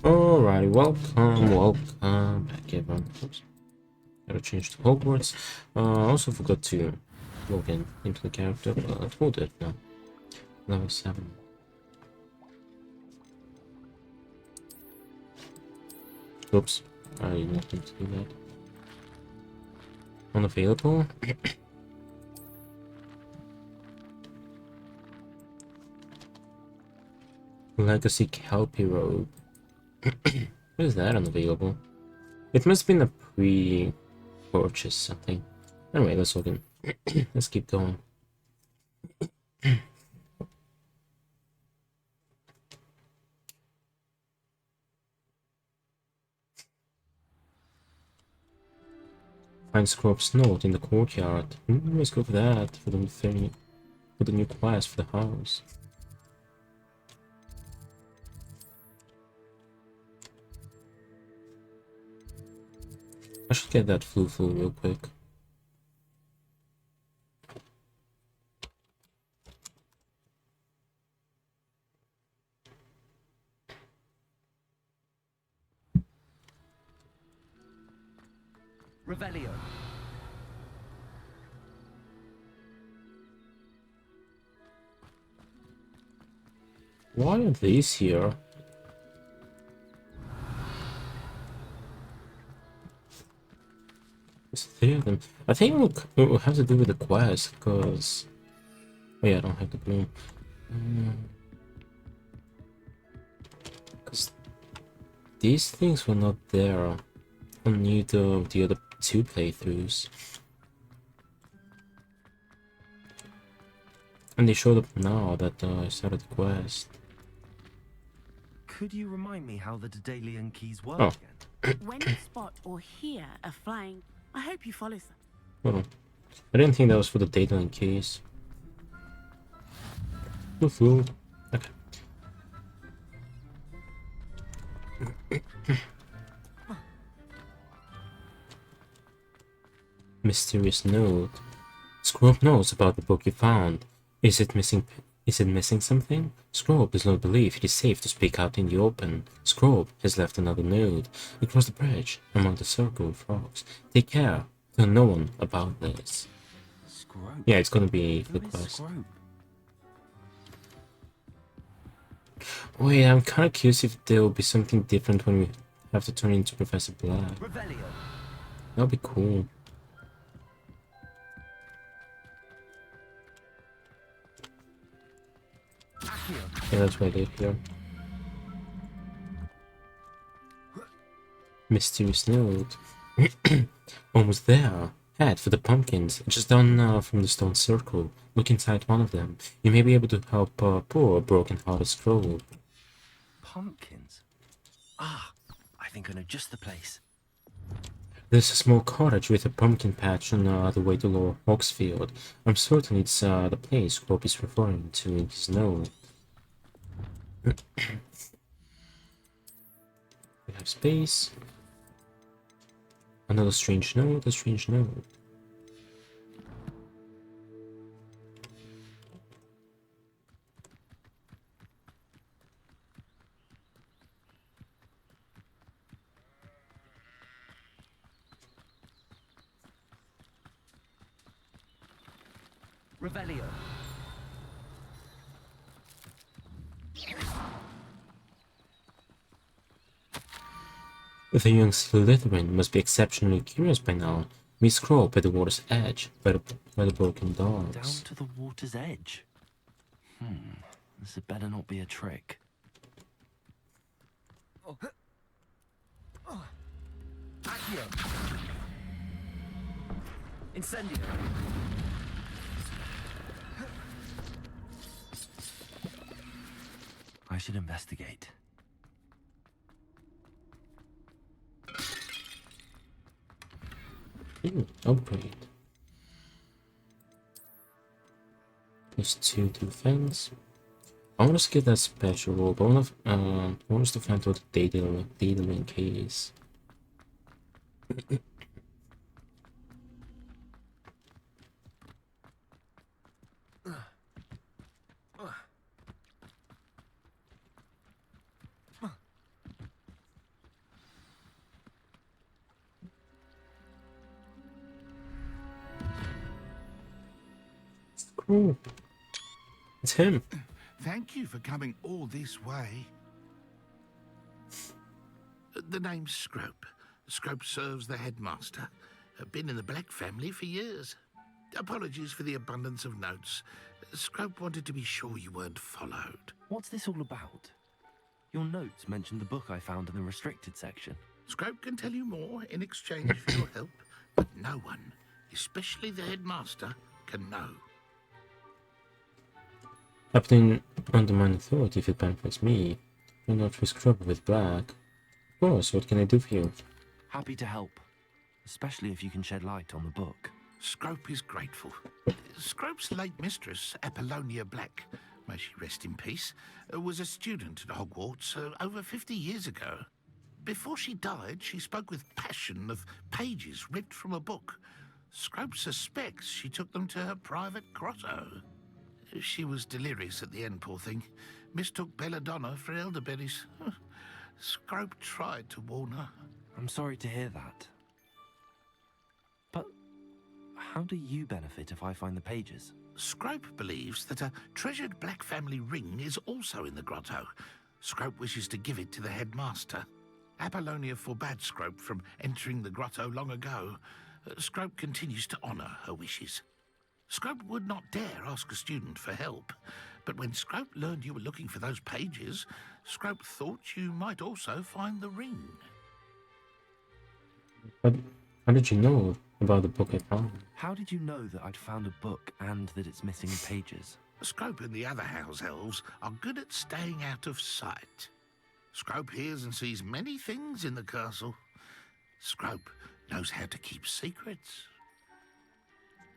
Alrighty, welcome back everyone. Oops, gotta change to Hogwarts. I also forgot to log in into the character, but we'll do it now. Level 7. Oops, I didn't want to do that. Unavailable. Legacy Kelpie Robe. What is that unavailable? It must have been a pre-purchase something. Anyway, let's log in. Let's keep going. Find Scrub's note in the courtyard. Let's go for that for the thing, for the new class for the house. I should get that flu real quick. Revelio. Why are these here? There's 3 of them. I think it will have to do with the quest, because... Oh yeah, I don't have the broom. Because these things were not there on either of the other 2 playthroughs. And they showed up now that I started the quest. Could you remind me how the Daedalian keys work Oh. again? When you spot or hear a flying, I hope you follow them. Hold on. I didn't think that was for the data in case. Fool. Okay. Mysterious note. Scrope knows about the book you found. Is it missing something? Scrope does not believe it is safe to speak out in the open. Scrope has left another note. Across the bridge, among the circle of frogs. Take care. Tell no one about this. Scrope. Yeah, it's gonna be the Who is quest. Scrope? Wait, I'm kinda curious if there will be something different when we have to turn into Professor Black. Revelio. That'll be cool. Accio. Yeah, that's what I did here. Mysterious note. Almost there. Head for the pumpkins, just down from the stone circle. Look inside one of them. You may be able to help poor broken-hearted Scroll. Pumpkins. Ah, I think I know just the place. There's a small cottage with a pumpkin patch on the way to Lower Hawksfield. I'm certain it's the place Scroll is referring to in his note. We have space. Another strange note, a strange note. Revelio. The young Slytherin must be exceptionally curious by now. We scroll by the water's edge, by the broken Down dogs. to the water's edge. This had better not be a trick. Accio. Incendio. I should investigate. Upgrade. Plus 2 to defense. I want to get that special robe. I want us to find out the data link is. Oh, it's him. Thank you for coming all this way. The name's Scrope. Scrope serves the headmaster. Been in the Black family for years. Apologies for the abundance of notes. Scrope wanted to be sure you weren't followed. What's this all about? Your notes mentioned the book I found in the restricted section. Scrope can tell you more in exchange for your help, but no one, especially the headmaster, can know. I didn't undermine authority if it benefits me. Do not risk trouble with Black. Of course, what can I do for you? Happy to help, especially if you can shed light on the book. Scrope is grateful. Scrope's late mistress, Apollonia Black, may she rest in peace, was a student at Hogwarts over 50 years ago. Before she died, she spoke with passion of pages ripped from a book. Scrope suspects she took them to her private grotto. She was delirious at the end, poor thing. Mistook belladonna for elderberries. Scrope tried to warn her. I'm sorry to hear that. But how do you benefit if I find the pages? Scrope believes that a treasured Black family ring is also in the grotto. Scrope wishes to give it to the headmaster. Apollonia forbade Scrope from entering the grotto long ago. Scrope continues to honour her wishes. Scrope would not dare ask a student for help, but when Scrope learned you were looking for those pages, Scrope thought you might also find the ring. But how did you know about the book I found? How did you know that I'd found a book and that it's missing pages? Scrope and the other house elves are good at staying out of sight. Scrope hears and sees many things in the castle. Scrope knows how to keep secrets.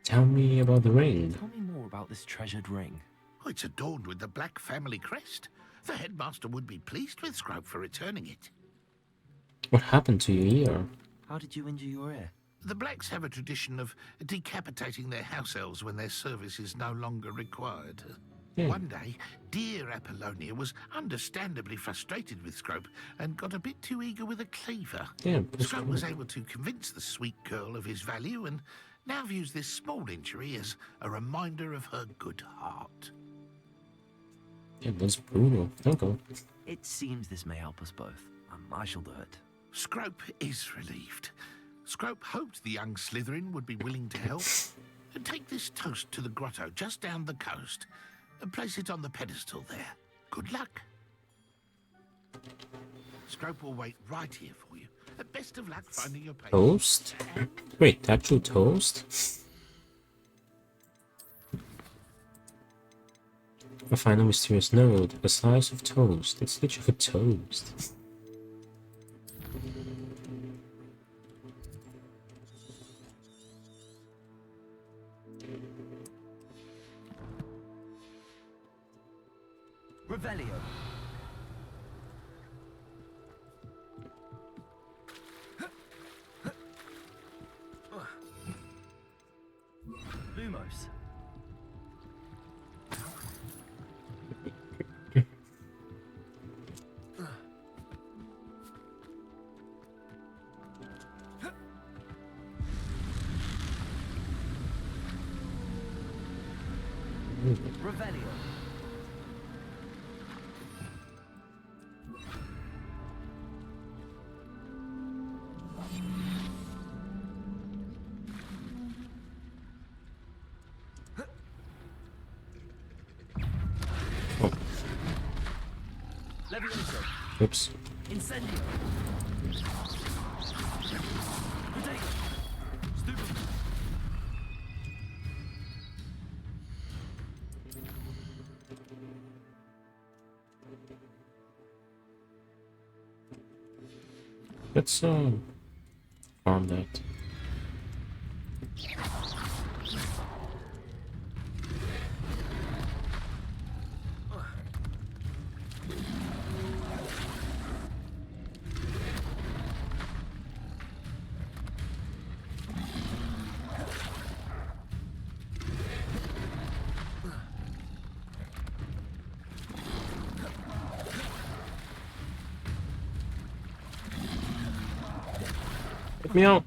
Tell me about the ring. Tell me more about this treasured ring. Oh, it's adorned with the Black family crest. The headmaster would be pleased with Scrope for returning it. What happened to your ear? How did you injure your ear? The Blacks have a tradition of decapitating their house elves when their service is no longer required. One day, dear Apollonia was understandably frustrated with Scrope and got a bit too eager with a cleaver. Scrope was able to convince the sweet girl of his value and now views this small injury as a reminder of her good heart. Yeah, that's brutal. Okay. It seems this may help us both. I shall do it. Scrope is relieved. Scrope hoped the young Slytherin would be willing to help. Take this toast to the grotto just down the coast and place it on the pedestal there. Good luck. Scrope will wait right here for you. Best of luck finding your page. Toast? Wait, actual toast? I find a mysterious note. A slice of toast. It's literally for toast. Revelio. Lumos. Revelio. Levioso. Oops. Incendio. Potato. Stupid. Let's farm that. Get me out.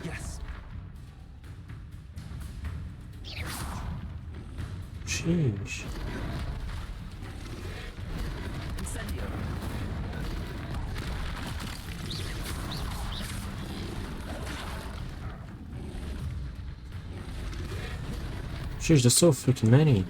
Yes. Sheesh. Incendio. Sheesh, there's so freaking many.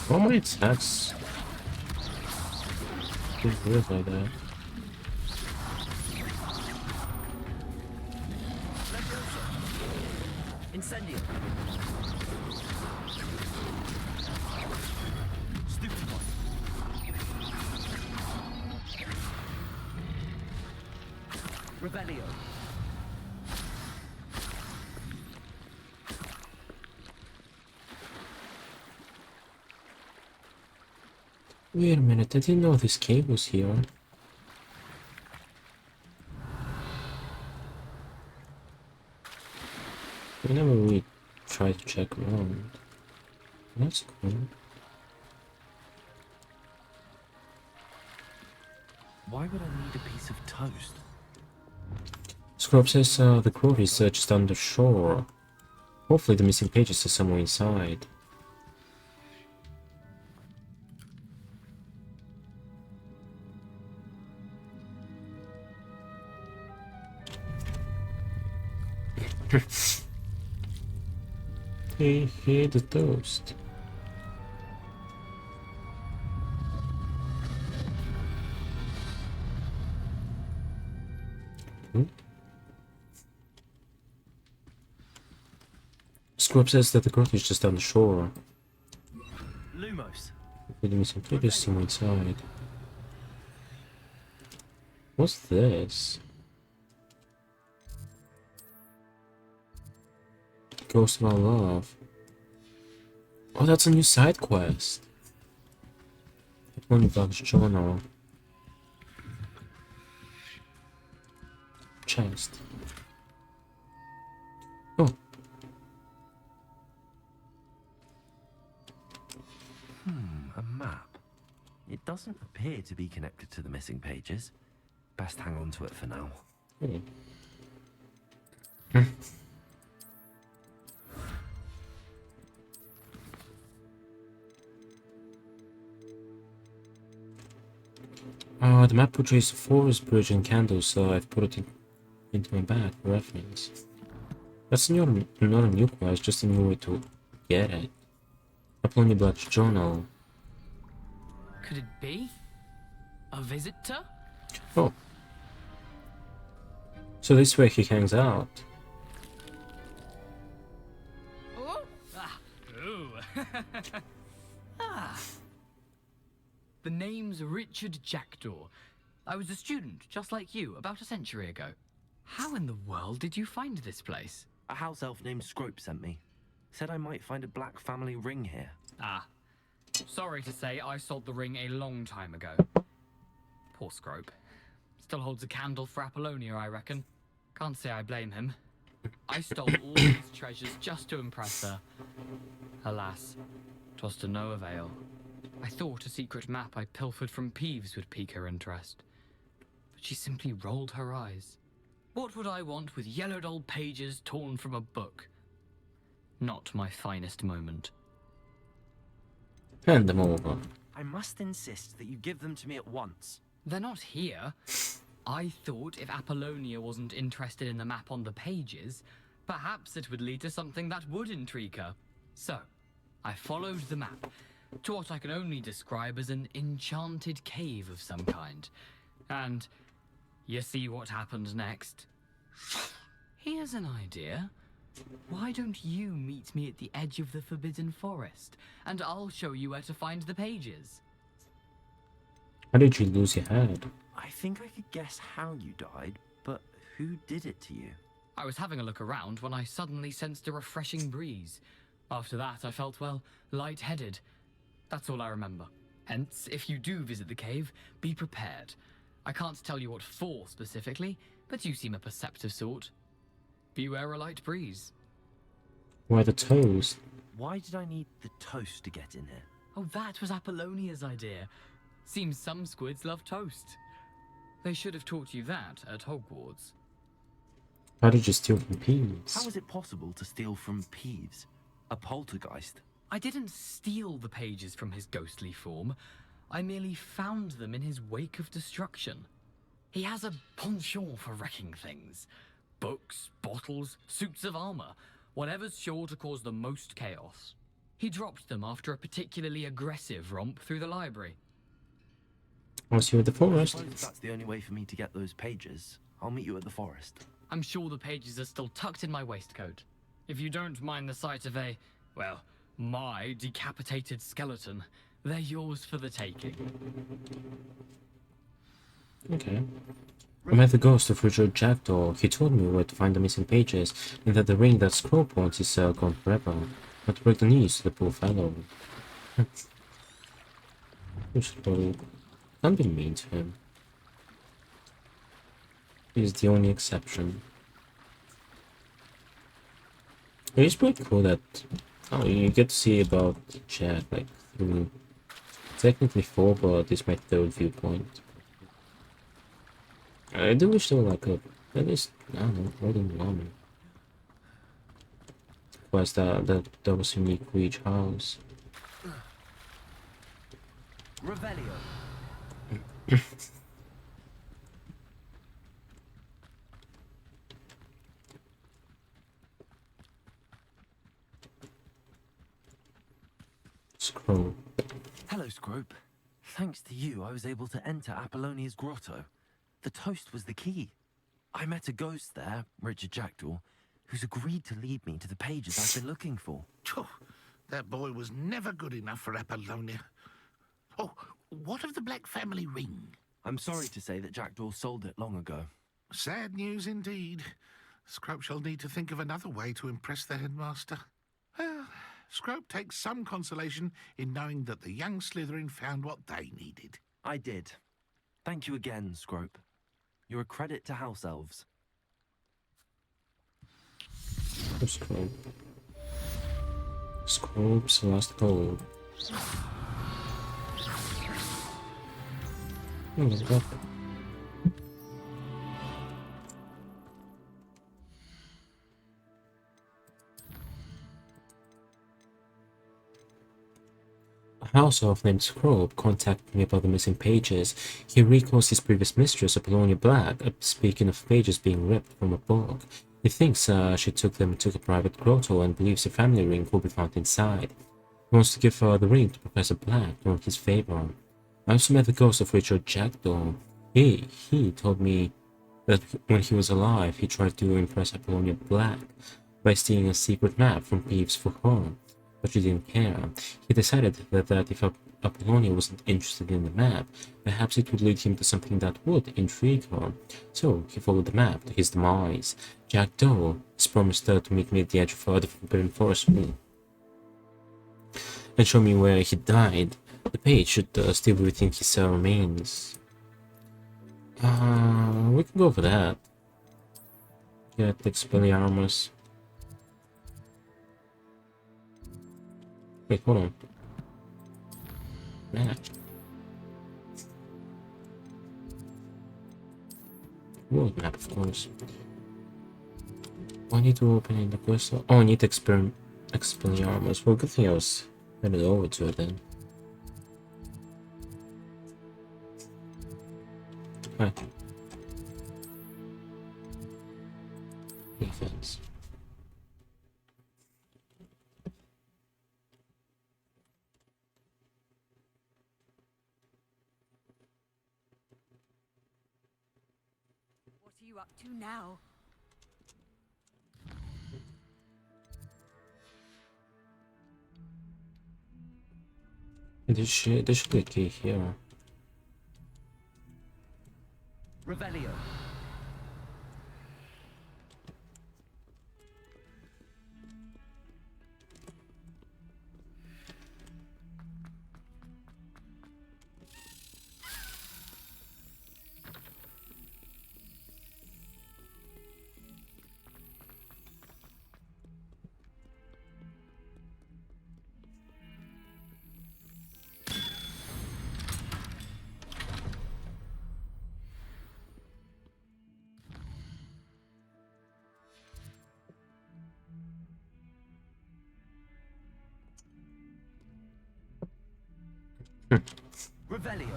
All my attacks is weird like that. Incendio. Stupid one. Rebellio. Wait a minute, I didn't know this cave was here. I never really tried to check around. That's cool. Why would I need a piece of toast? Scrub says the grove is just on the shore. Hopefully the missing pages are somewhere inside. Hey, the toast. Scrub says that the growth is just down the shore. Lumos. With the missing pages somewhere inside. What's this? Ghost of Our Love. Oh, that's a new side quest. One Bugs Journal. Chest. Oh. A map. It doesn't appear to be connected to the missing pages. Best hang on to it for now. Hey. The map portrays a forest bridge and candles, so I've put it into my bag for reference. That's not a new quest, just a new way to get it. Apollonia Black's journal. Could it be? A visitor? Oh. So this is where he hangs out. Oh? Ah. Ooh. Ah. The name's Richard Jackdaw. I was a student, just like you, about a century ago. How in the world did you find this place? A house elf named Scrope sent me. Said I might find a black family ring here. Ah. Sorry to say, I sold the ring a long time ago. Poor Scrope. Still holds a candle for Apollonia, I reckon. Can't say I blame him. I stole all these treasures just to impress her. Alas, 'twas to no avail. I thought a secret map I pilfered from Peeves would pique her interest. But she simply rolled her eyes. What would I want with yellowed old pages torn from a book? Not my finest moment. Hand them over. I must insist that you give them to me at once. They're not here. I thought if Apollonia wasn't interested in the map on the pages, perhaps it would lead to something that would intrigue her. So, I followed the map to what I can only describe as an enchanted cave of some kind. And you see what happened next? Here's an idea. Why don't you meet me at the edge of the Forbidden Forest, and I'll show you where to find the pages. How did you lose your head? I think I could guess how you died, but who did it to you? I was having a look around when I suddenly sensed a refreshing breeze. After that, I felt, well, lightheaded. That's all I remember. Hence, if you do visit the cave, be prepared. I can't tell you what for specifically, but you seem a perceptive sort. Beware a light breeze. Why the toast? Why did I need the toast to get in here? Oh, that was Apollonia's idea. Seems some squids love toast. They should have taught you that at Hogwarts. How did you steal from Peeves? How is it possible to steal from Peeves? A poltergeist? I didn't steal the pages from his ghostly form. I merely found them in his wake of destruction. He has a penchant for wrecking things. Books, bottles, suits of armor, whatever's sure to cause the most chaos. He dropped them after a particularly aggressive romp through the library. Was you at the I forest? suppose if that's the only way for me to get those pages, I'll meet you at the forest. I'm sure the pages are still tucked in my waistcoat. If you don't mind the sight of a, well, my decapitated skeleton, they're yours for the taking. Okay. I met the ghost of Richard Jackdaw. He told me where to find the missing pages, and that the ring that Scrope wants is gone forever. Not to break the news to the poor fellow. Scrope. Don't be mean to him. He's the only exception. It's pretty cool that you get to see about Jack like through technically 4, but it's my 3rd viewpoint. I do wish there were like a at least I don't know more than one. Was that was unique for each house. Revelio. Scroll. Hello, Scrope. Thanks to you, I was able to enter Apollonia's grotto. The toast was the key. I met a ghost there, Richard Jackdaw, who's agreed to lead me to the pages I've been looking for. Phew, that boy was never good enough for Apollonia. Oh, what of the Black family ring? I'm sorry to say that Jackdaw sold it long ago. Sad news indeed. Scrope shall need to think of another way to impress the headmaster. Well, Scrope takes some consolation in knowing that the young Slytherin found what they needed. I did. Thank you again, Scrope. You're a credit to House Elves. Scroll. Scrope's last goal. Oh, God. A house elf named Scrope contacted me about the missing pages. He recalls his previous mistress, Apollonia Black, speaking of pages being ripped from a book. He thinks she took them to a private grotto and believes a family ring will be found inside. He wants to give the ring to Professor Black to earn his favor. I also met the ghost of Richard Jackdaw. He told me that when he was alive, he tried to impress Apollonia Black by stealing a secret map from Peeves for her, but she didn't care. He decided that if Apollonia wasn't interested in the map, perhaps it would lead him to something that would intrigue her. So he followed the map to his demise. Jackdaw has promised to meet me at the edge of the Forbidden Forest and show me where he died. The page should still be within his remains. We can go for that. Get Expelliarmus. Wait, hold on. Match. World map, of course. I need to open in the quest. Oh, I need to Expelliarmus. Well, good thing I was headed over to it then. Hi. Defense. What are you up to now? There should be a key here. Revelio. Revelio.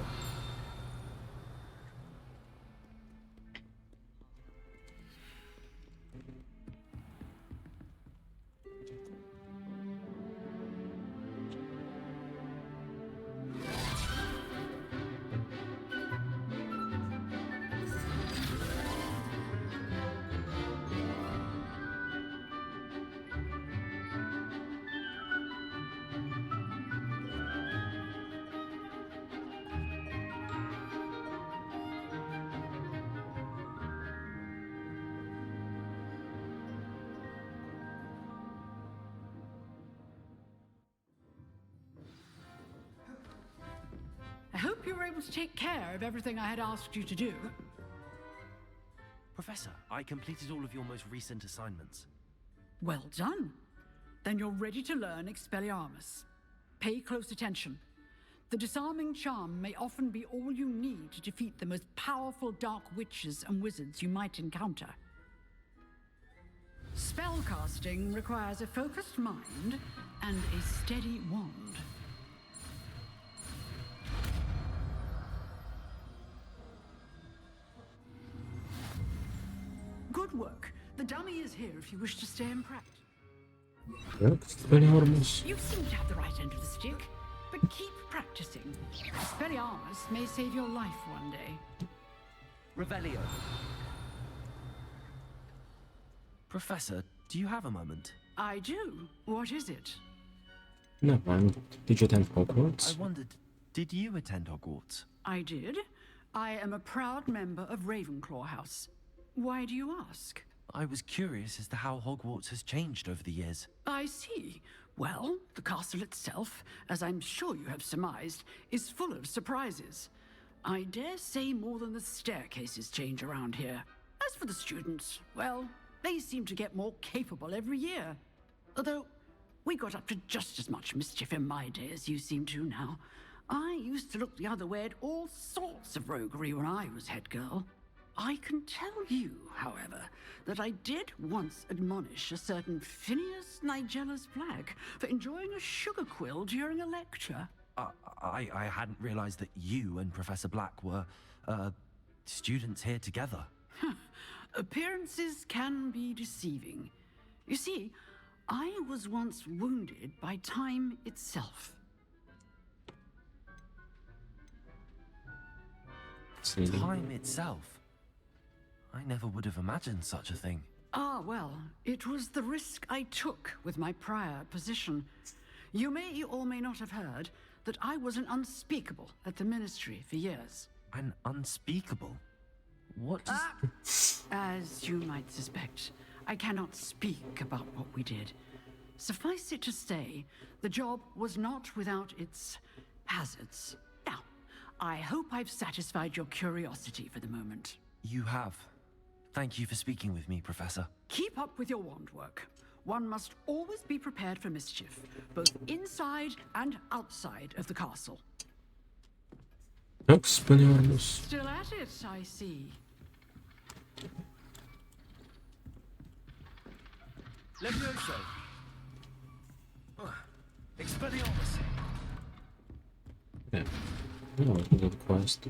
I hope you were able to take care of everything I had asked you to do. Professor, I completed all of your most recent assignments. Well done. Then you're ready to learn Expelliarmus. Pay close attention. The disarming charm may often be all you need to defeat the most powerful dark witches and wizards you might encounter. Spellcasting requires a focused mind and a steady wand. Good work. The dummy is here if you wish to stay in practice. Expelliarmus. You seem to have the right end of the stick, but keep practicing. Expelliarmus may save your life one day. Revelio. Professor, do you have a moment? I do. What is it? No, did you attend I Hogwarts? wondered, did you attend Hogwarts? I did. I am a proud member of Ravenclaw House. Why do you ask? I was curious as to how Hogwarts has changed over the years. I see. Well, the castle itself, as I'm sure you have surmised, is full of surprises. I dare say more than the staircases change around here. As for the students, well, they seem to get more capable every year. Although, we got up to just as much mischief in my day as you seem to now. I used to look the other way at all sorts of roguery when I was head girl. I can tell you, however, that I did once admonish a certain Phineas Nigellus Black for enjoying a sugar quill during a lecture. I hadn't realized that you and Professor Black were, students here together. Appearances can be deceiving. You see, I was once wounded by time itself. Time itself? I never would have imagined such a thing. Ah, well, it was the risk I took with my prior position. You may or may not have heard that I was an unspeakable at the Ministry for years. An unspeakable? What does... As you might suspect, I cannot speak about what we did. Suffice it to say, the job was not without its hazards. Now, I hope I've satisfied your curiosity for the moment. You have. Thank you for speaking with me, Professor. Keep up with your wand work. One must always be prepared for mischief, both inside and outside of the castle. Expelliarmus. Still at it, I see. Levioso! Expelliarmus! Okay. Oh, little quest.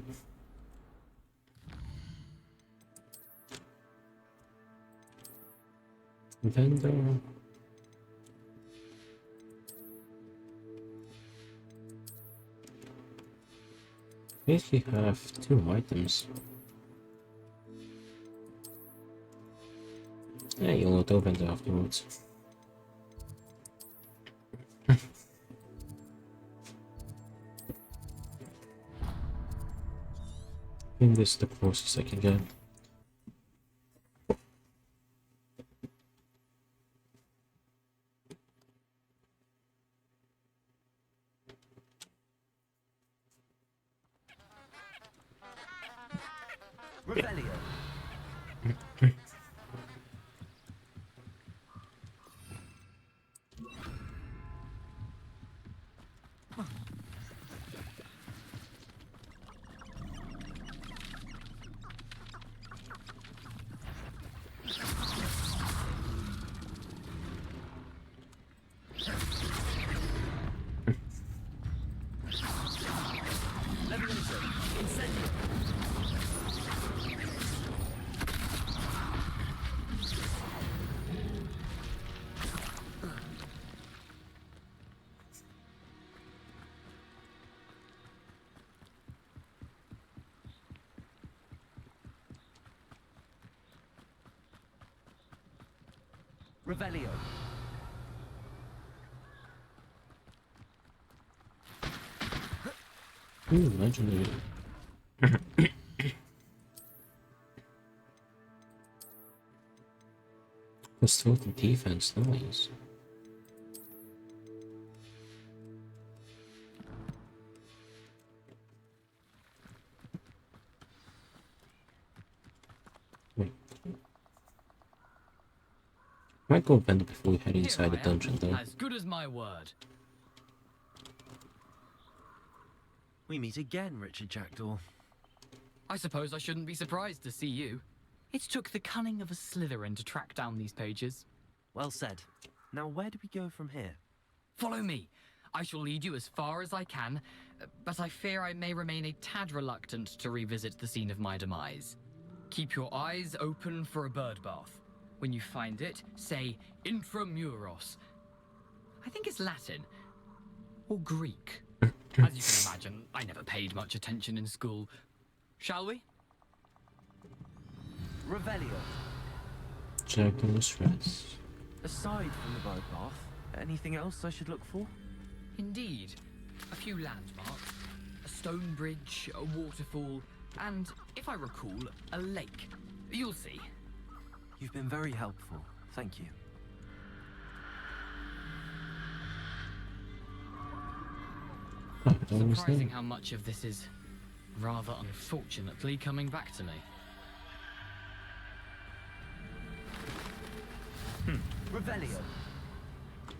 Vendor. Basically have 2 items. Yeah, you'll not open it afterwards. I think this is the closest I can get. Revelio! Revelio. Ooh, legendary. Plus 20 defense, nice. Wait. Might go vent before we head inside the Here I am, dungeon though. as good as my word. We meet again, Richard Jackdaw. I suppose I shouldn't be surprised to see you. It took the cunning of a Slytherin to track down these pages. Well said. Now where do we go from here? Follow me. I shall lead you as far as I can, but I fear I may remain a tad reluctant to revisit the scene of my demise. Keep your eyes open for a bird bath. When you find it, say intramuros. I think it's Latin. Or Greek. As you can imagine, I never paid much attention in school. Shall we? Revelio. Check on the stress. Aside from the bird bath, anything else I should look for? Indeed. A few landmarks. A stone bridge, a waterfall, and, if I recall, a lake. You'll see. You've been very helpful. Thank you. Oh, that was Surprising there. how much of this is, rather unfortunately, coming back to me. Revelio.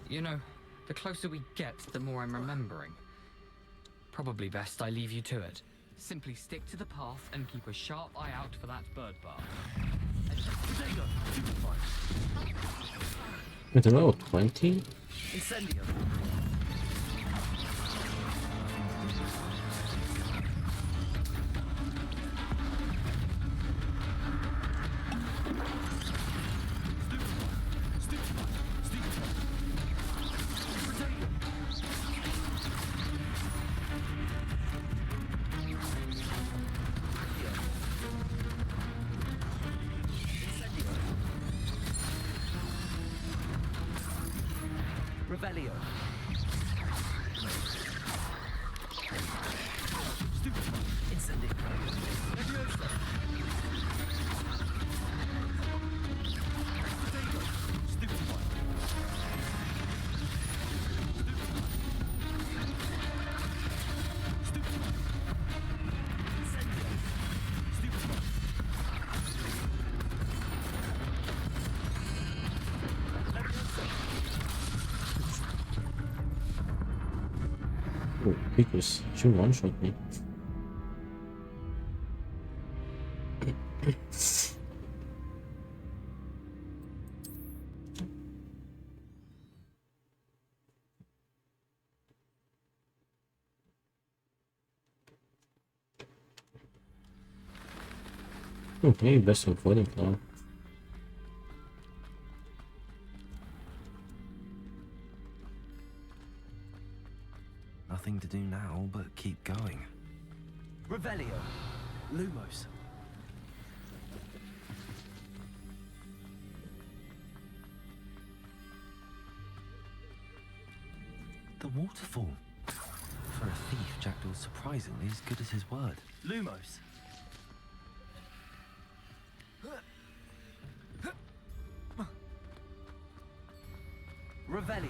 You know, the closer we get, the more I'm remembering. Probably best I leave you to it. Simply stick to the path and keep a sharp eye out for that bird bath. With a roll 20? Incendio. Revelio. Incendio. Oh, because she one-shot me. Okay, best avoiding now. Nothing to do now but keep going. Revelio. Lumos. The waterfall. For a thief, Jackdaw's surprisingly as good as his word. Lumos. Revelio.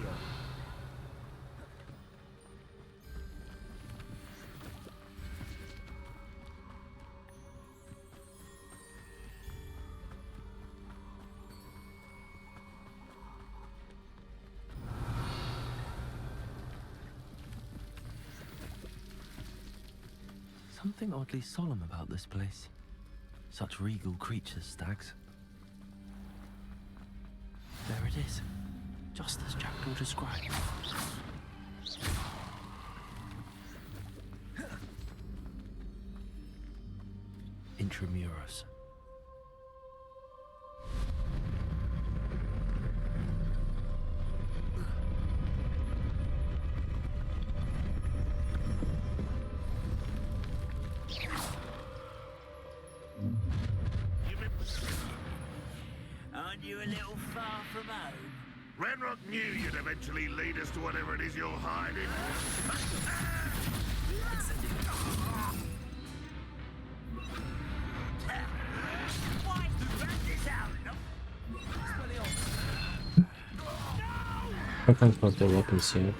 Something oddly solemn about this place. Such regal creatures, stags. There it is, just as Jackdaw described. Intramuros. Aren't you a little far from home? Ranrock knew you'd eventually lead us to whatever it is you're hiding. I can't find the weapons yet.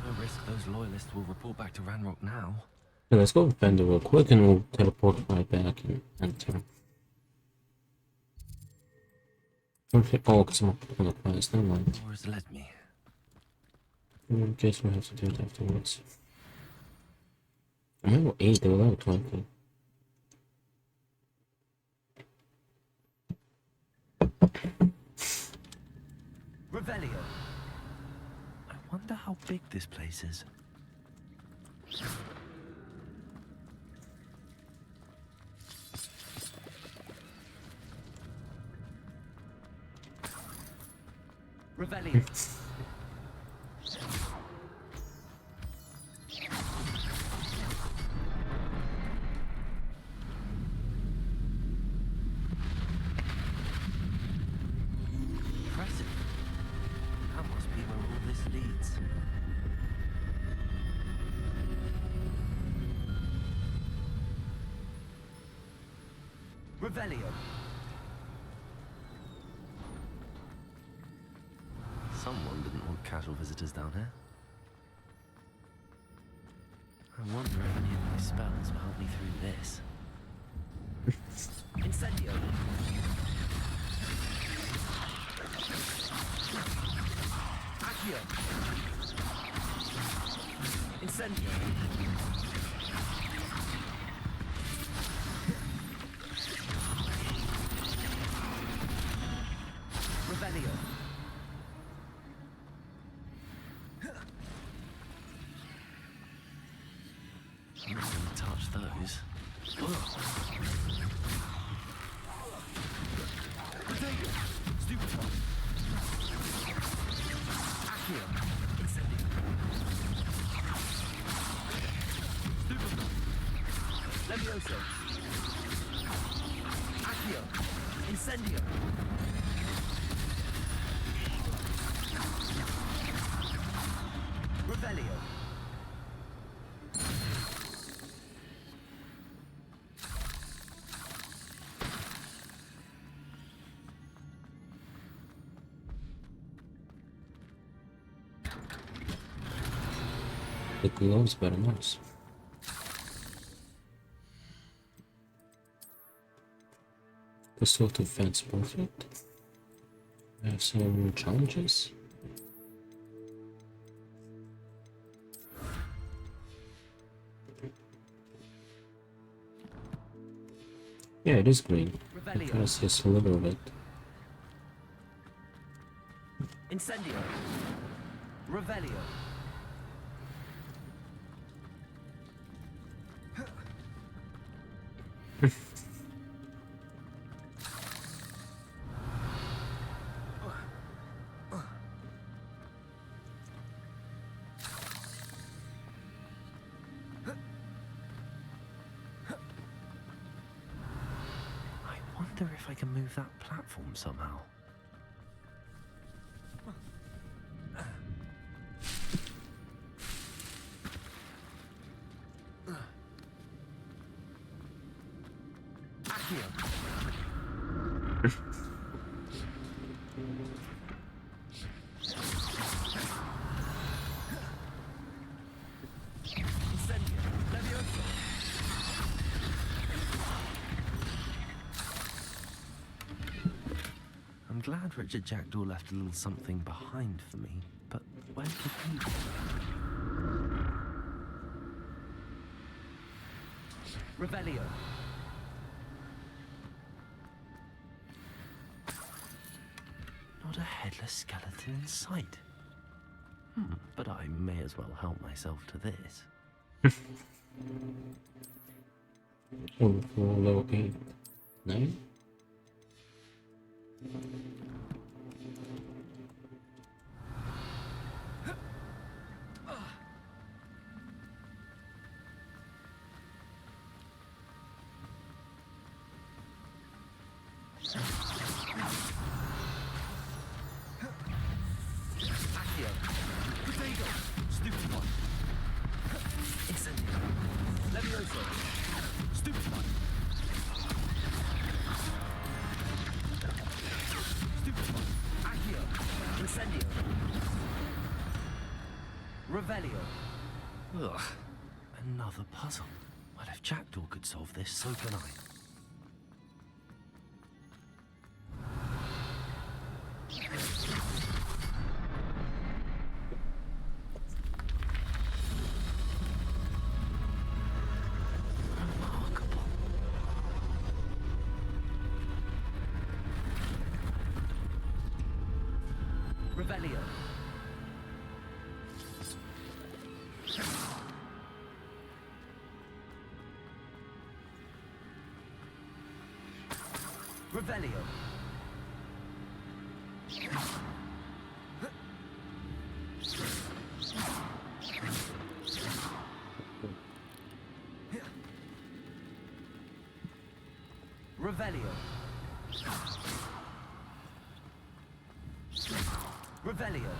No risk those loyalists will report back to Ranrock now. Yeah, let's go defend it real quick and we'll teleport right back and enter. Okay, oh, because I'm on the quest, never mind. Or has led me. I guess we have to do it afterwards. I'm level 8, they were level 20. Revelio. I wonder how big this place is. Revelio. Impressive. That must be where all this leads. Revelio. Someone didn't want casual visitors down here. I wonder if any of my spells will help me through this. Incendio. Accio. Incendio. Revelio. I'm not going to touch those. Stupid one. Accio. Incendio. Stupid one. Levioso. Accio. Incendio. Revelio. It glows very nice. The sort of fence perfect. I have some challenges. Yeah, it is green. I kind of see a sliver of it. Incendio. Revelio. I wonder if I can move that platform somehow. Accio. Incendio. Levioso. I'm glad Richard Jackdaw left a little something behind for me, but where could he be? Revelio. Not a headless skeleton in sight. But I may as well help myself to this. Oh, for level 8. 9? Accio. Potato. Stupid one. Incendio. Levioso. Stupid one. Stupid one. Accio. Incendio. Revelio. Ugh. Another puzzle. Well, if Jackdaw could solve this, so can I. Remarkable. Revelio. Revelio. Revelio. Revelio.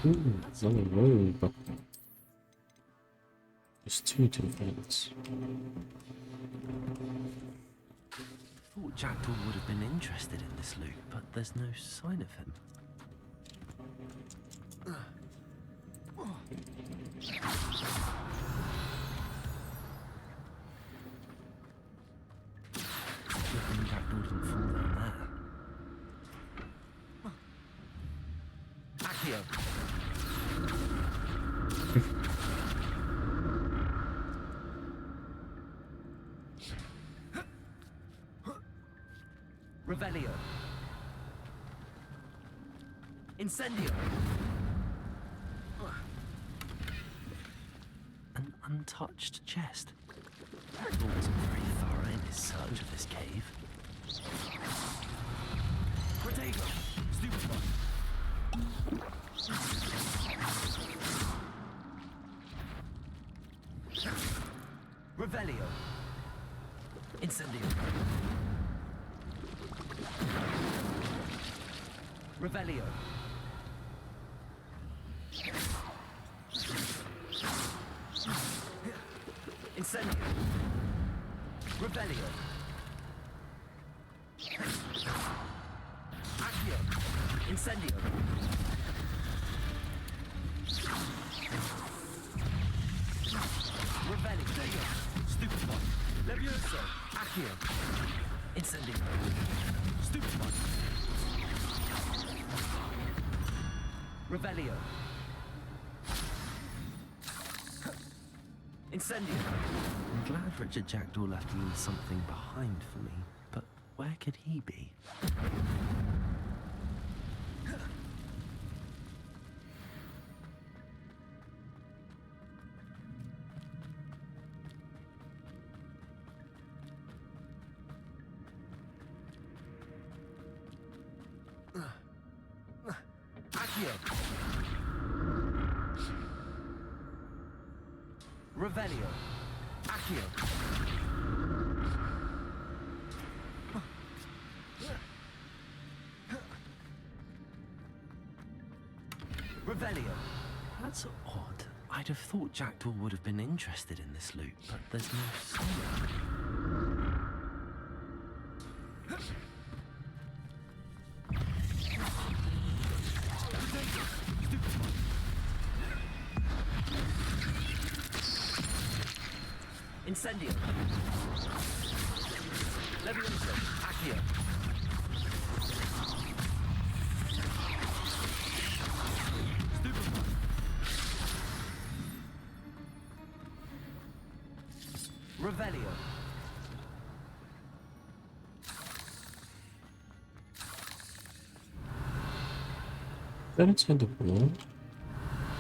Ooh, it's on the road, but there's two defense. Thought Jackdaw would have been interested in this loot, but there's no sign of him. Hoping Jackdaw didn't fall down there. Accio. Revelio. Incendio. An untouched chest. Jackdaw wasn't very thorough in his search of this cave. Protego. Stupid one. Revelio. Incendio. Revelio. Incendio. Revelio. Accio. Incendio. Revelio. Stupid one. Levioso. Accio. Incendio. Stupid one. Revelio. Incendio. I'm glad Richard Jackdaw left a little something behind for me, but where could he be? Accio. Revelio. Accio. Revelio. That's odd. I'd have thought Jackdaw would have been interested in this loot, but there's no sign of it. Incendio. Levioso. Accio. Stupid one. Revelio. that inside the wall?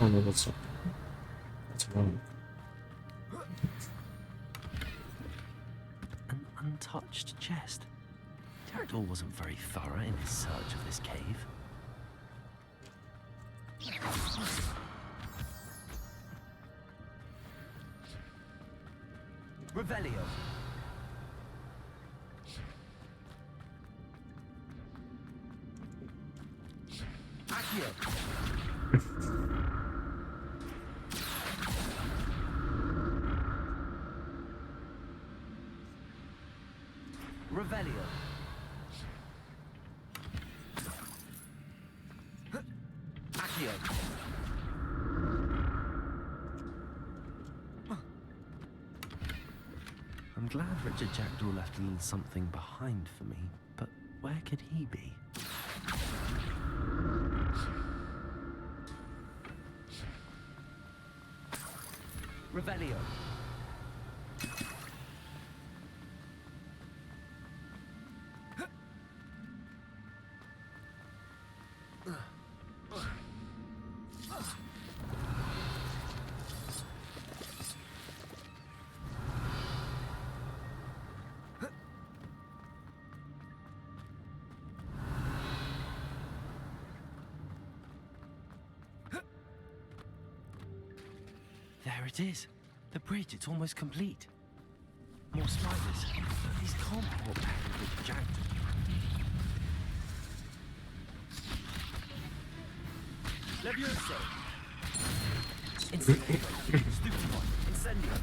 Oh no, that's wrong. An untouched chest. Jackdaw wasn't very thorough in his search of this cave. Revelio. Accio. Revelio. Accio. I'm glad Richard Jackdaw left a little something behind for me, but where could he be? Revelio. There it is. The bridge, it's almost complete. More spiders. These can't walk back with Jackdaw. Levioso. Incendio. Stupido. Incendio.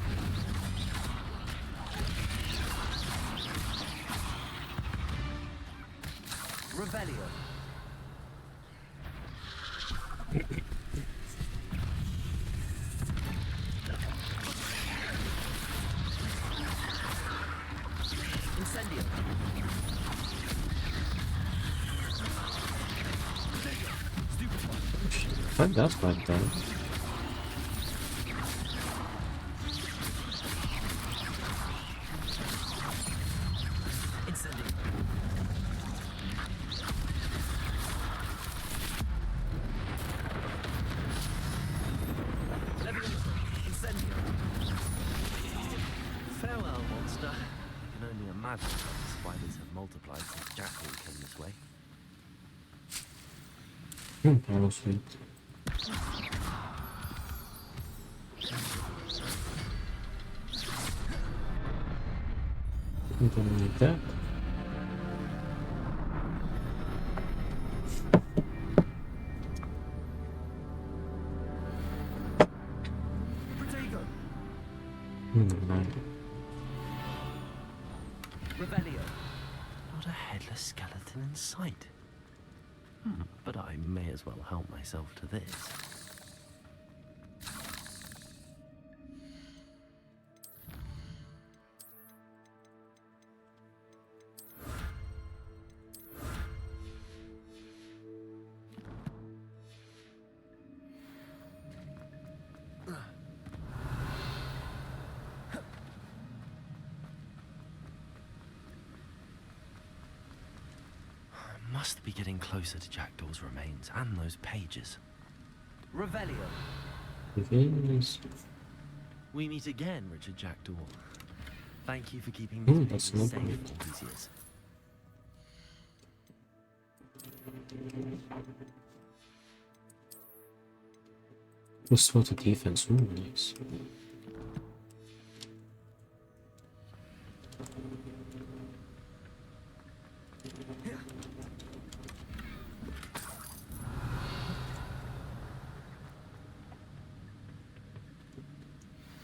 Revelio. Incendio. I think that's quite done. Incendio. Levioso. Incendio. Farewell, monster. I can only imagine how the spiders have multiplied since Jackdaw came this way. That was sweet. I don't need that. Protego. No. Revelio. Not a headless skeleton in sight. But I may as well help myself to this. Must be getting closer to Jackdaw's remains and those pages. Revelio. It is. We meet again, Richard Jackdaw. Thank you for keeping these That's pages lovely. safe all these years. Restore the defense. Ooh, nice.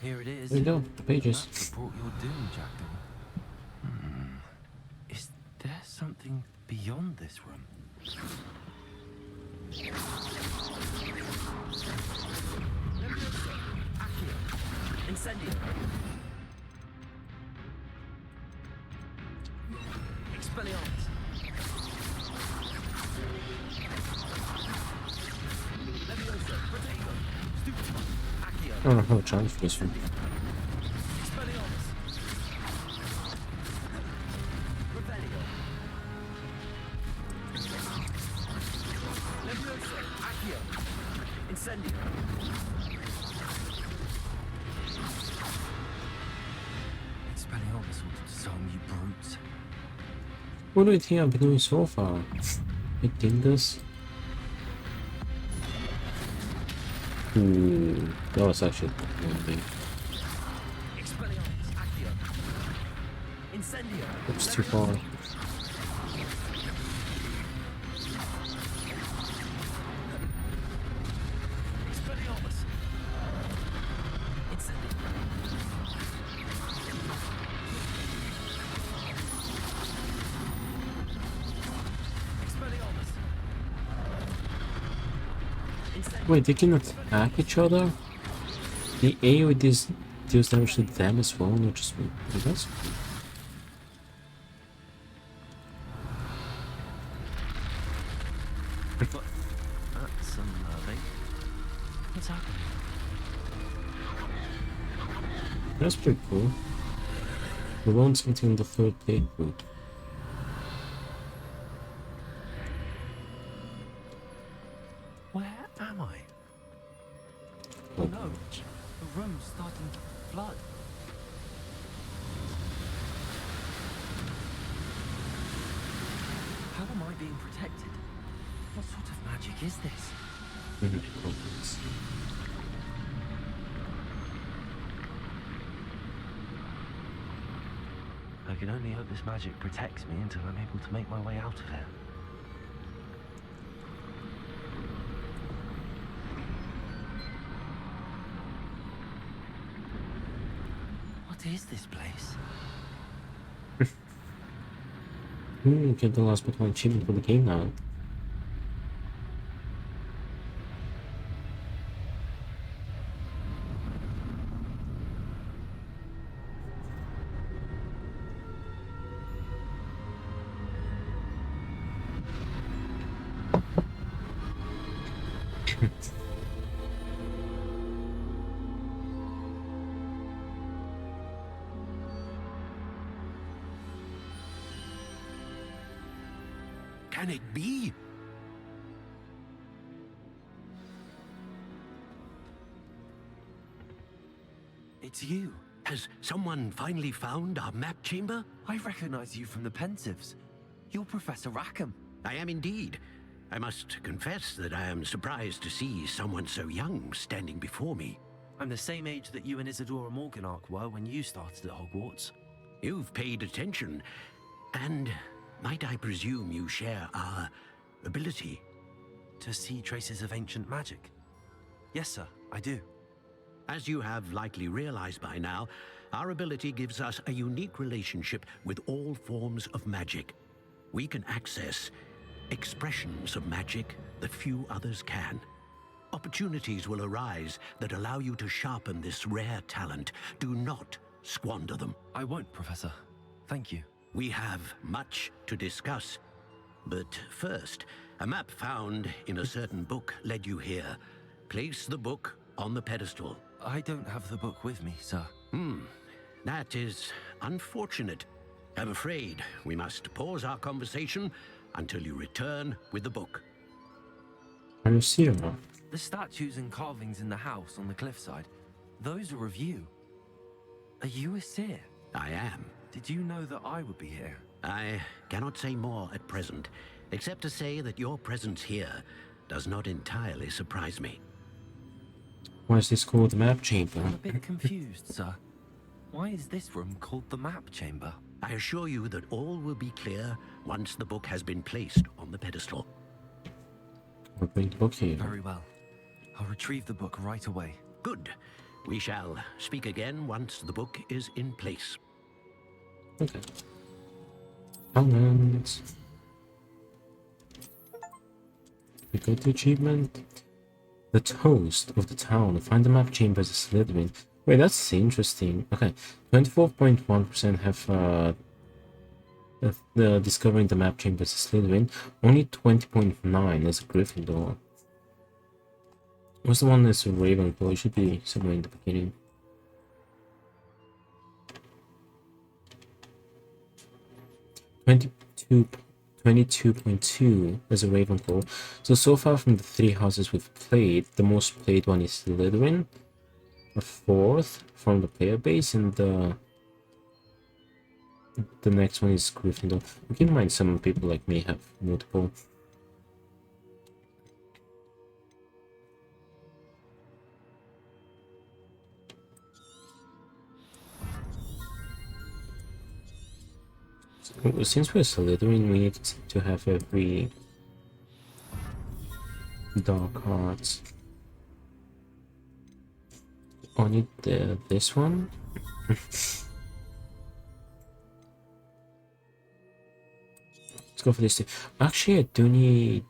Here it is. There you go, the pages. That's what brought your doom, Jackdaw. Is there something beyond this room? Incendio. Expelliarmus. Levioso. Protego. Stupefy. Accio. I don't know how to transfer this one. Expelliarmus. Revelio. Levioso. Accio. Accio. Incendio. Expelliarmus ordered some, you brutes. What do you think I've been doing so far? Big dingus. Ooh, that was actually moving. Expelliarmus. Accio. Incendio. Oops, too far. Expelliarmus. Incendio. Expelliarmus. Incendio. Wait, they can attack each other? The AoE deals damage to them as well, not just me. That's That's unnerving. What's happening? That's pretty cool. We won't something in the third playthrough. Where am I? Oh no, the room's starting to flood. How am I being protected? What sort of magic is this? I can only hope this magic protects me until I'm able to make my way out of here. What is this place? Get the last but one achievement for the game now. Can it be? It's you. Has someone finally found our map chamber? I recognize you from the Pensieves. You're Professor Rackham. I am indeed. I must confess that I am surprised to see someone so young standing before me. I'm the same age that you and Isadora Morganach were when you started at Hogwarts. You've paid attention, and might I presume you share our ability? To see traces of ancient magic? Yes, sir, I do. As you have likely realized by now, our ability gives us a unique relationship with all forms of magic. We can access expressions of magic that few others can. Opportunities will arise that allow you to sharpen this rare talent. Do not squander them. I won't, Professor. Thank you. We have much to discuss. But first, a map found in a certain book led you here. Place the book on the pedestal. I don't have the book with me, sir. That is unfortunate. I'm afraid we must pause our conversation until you return with the book. Are you serious? The statues and carvings in the house on the cliffside, those are of you. Are you a seer? I am. Did you know that I would be here? I cannot say more at present, except to say that your presence here does not entirely surprise me. Why is this called the map chamber? I'm a bit confused, sir. Why is this room called the map chamber? I assure you that all will be clear once the book has been placed on the pedestal. I'll bring the book here. Very well. I'll retrieve the book right away. Good. We shall speak again once the book is in place. Okay. Comments. We got the achievement. The toast of the town. Find the map chamber as a Slytherin. Wait, that's interesting. Okay, 24.1% have discovering the map chamber as a Slytherin. Only 20.9 as a Gryffindor. What's the one that's a Ravenclaw? It should be somewhere in the beginning. 22.2 as a Ravenclaw. So far from the 3 houses we've played, the most played one is Slytherin, a 4th from the player base, and the next one is Gryffindor. Keep in mind some people like me have multiple. So, since we're Slytherin, we need to have every dark arts. I need this one. Let's go for this. Actually, I do need.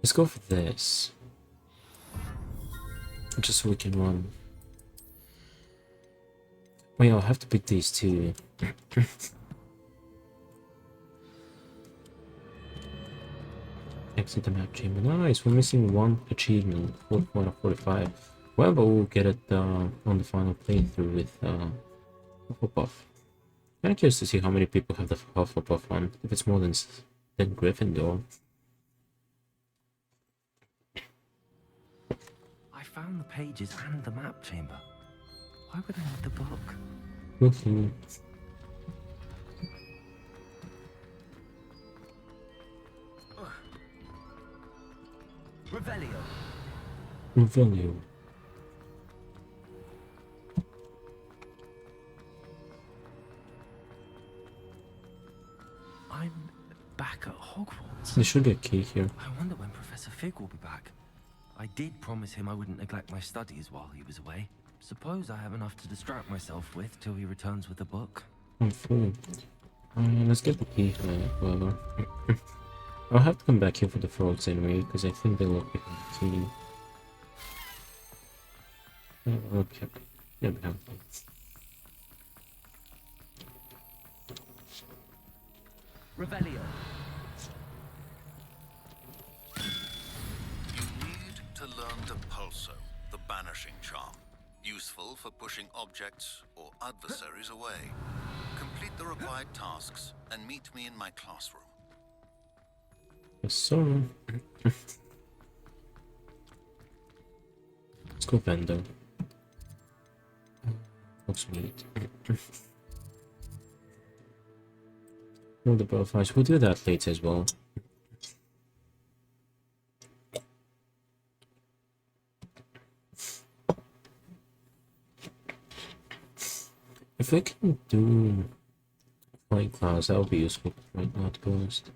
Let's go for this. Just so we can run. Oh yeah, I'll have to pick these two. Exit the map chamber. Nice, we're missing one achievement. 44 out of 45. Well, but we'll get it on the final playthrough with Hufflepuff. Kinda curious to see how many people have the Hufflepuff one. If it's more than Gryffindor. I found the pages and the map chamber. Why would I need the book? Okay. Revelio. Revelio. I'm back at Hogwarts. There should be a key here. I wonder when Professor Fig will be back. I did promise him I wouldn't neglect my studies while he was away. Suppose I have enough to distract myself with till he returns with the book. I'm full. Let's get the key, however. I'll have to come back here for the frogs anyway, because I think they look behind the key. Okay. Yeah, behind the key. Revelio. You need to learn the Pulso, the banishing charm. Useful for pushing objects or adversaries away. Complete the required tasks and meet me in my classroom. Yes, sir. Let's go vendor. Looks neat. All the profiles. We'll do that later as well. If we can do flying clouds, that would be useful right now, to be honest.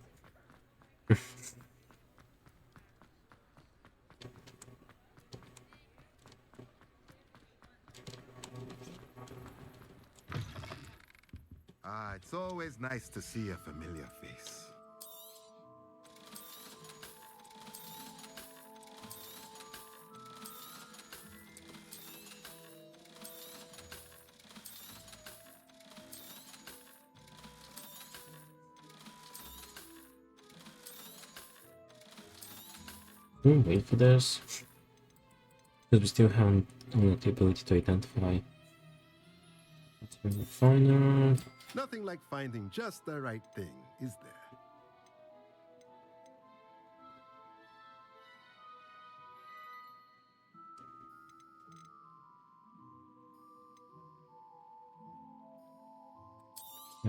It's always nice to see a familiar face. Can we wait for this? Because we still haven't unlocked the ability to identify. Let's bring the finer. Nothing like finding just the right thing, is there?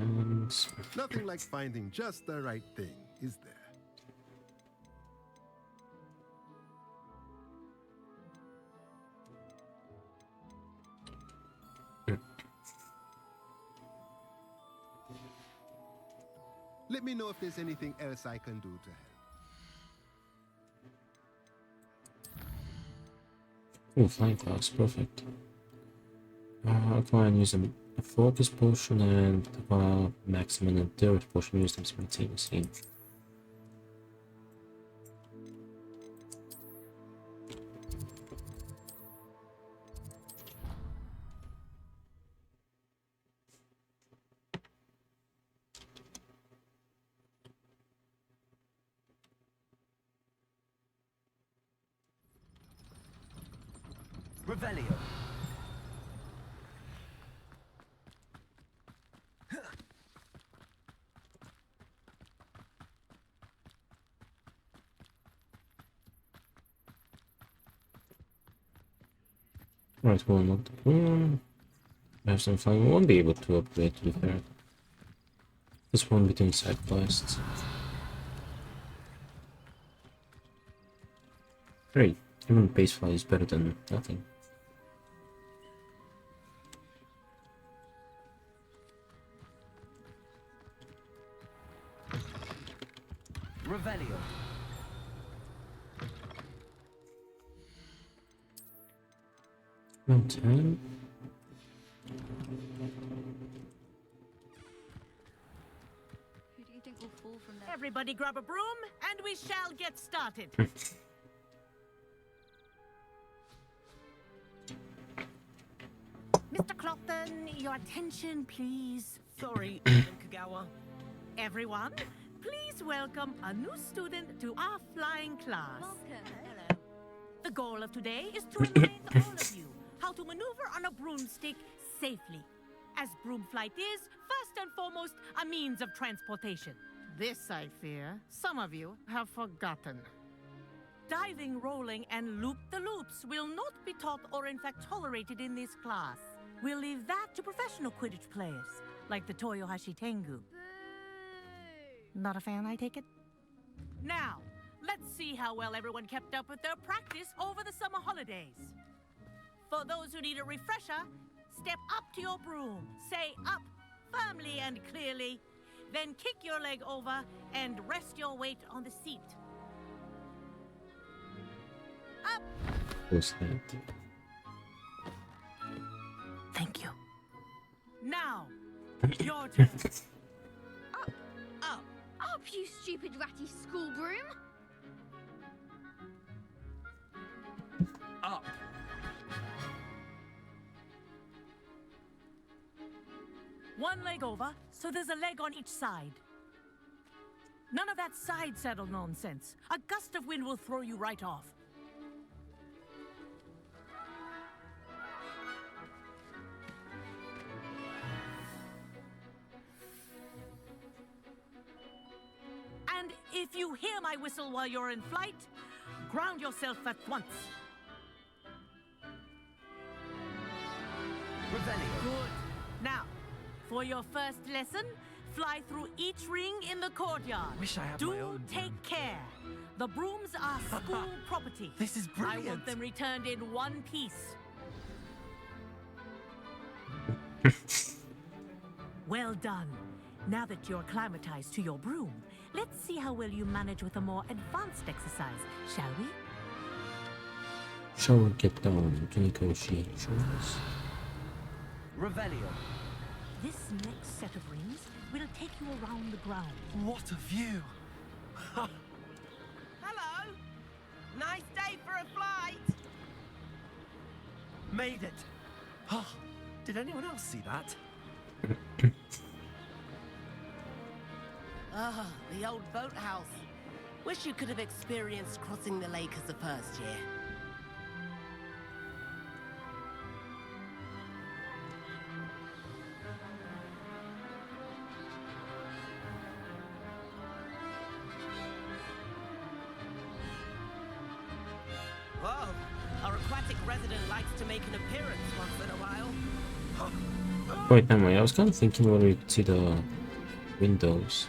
And Nothing like finding just the right thing, is there? Let me know if there's anything else I can do to help. oh, flying clouds, perfect. I'll try and use a focus potion and maximum and third potion, use them simultaneously. Revelio. Right, we'll not the boom. Have some fun. We won't be able to upgrade, to be fair. This won't be doing side quests. Great. Even base fly is better than nothing. Revelio. Round 10. Who do you think will fall from there? Everybody grab a broom, and we shall get started. Mr. Clopton, your attention, please. Sorry, Madam Kagawa. Everyone, please welcome a new student to our flying class. Welcome. Hello. The goal of today is to remind all of you how to maneuver on a broomstick safely, as broom flight is, first and foremost, a means of transportation. This, I fear, some of you have forgotten. Diving, rolling, and loop-the-loops will not be taught or in fact tolerated in this class. We'll leave that to professional Quidditch players, like the Toyohashi Tengu. Not a fan, I take it? Now, let's see how well everyone kept up with their practice over the summer holidays. For those who need a refresher, step up to your broom, say up firmly and clearly, then kick your leg over and rest your weight on the seat. Up! What's that? Thank you. Now, your turn. Up, up, up, you stupid ratty school broom! Up. One leg over, so there's a leg on each side. None of that side saddle nonsense. A gust of wind will throw you right off. And if you hear my whistle while you're in flight, ground yourself at once. Revelio. Good. Now, for your first lesson, fly through each ring in the courtyard. Wish I had Do my own take broom. care. The brooms are school property. This is I brilliant. want them returned in one piece. Well done. Now that you're acclimatized to your broom, let's see how well you manage with a more advanced exercise, shall we? Shall we get down to negotiations? Revelio. This next set of rings will take you around the ground. What a view. Hello. Nice day for a flight. Made it. Oh, did anyone else see that? Ah, the old boathouse. Wish you could have experienced crossing the lake as a first year. Whoa, our aquatic resident likes to make an appearance once in a while. Wait, never mind. I was kind of thinking whether you could see the windows.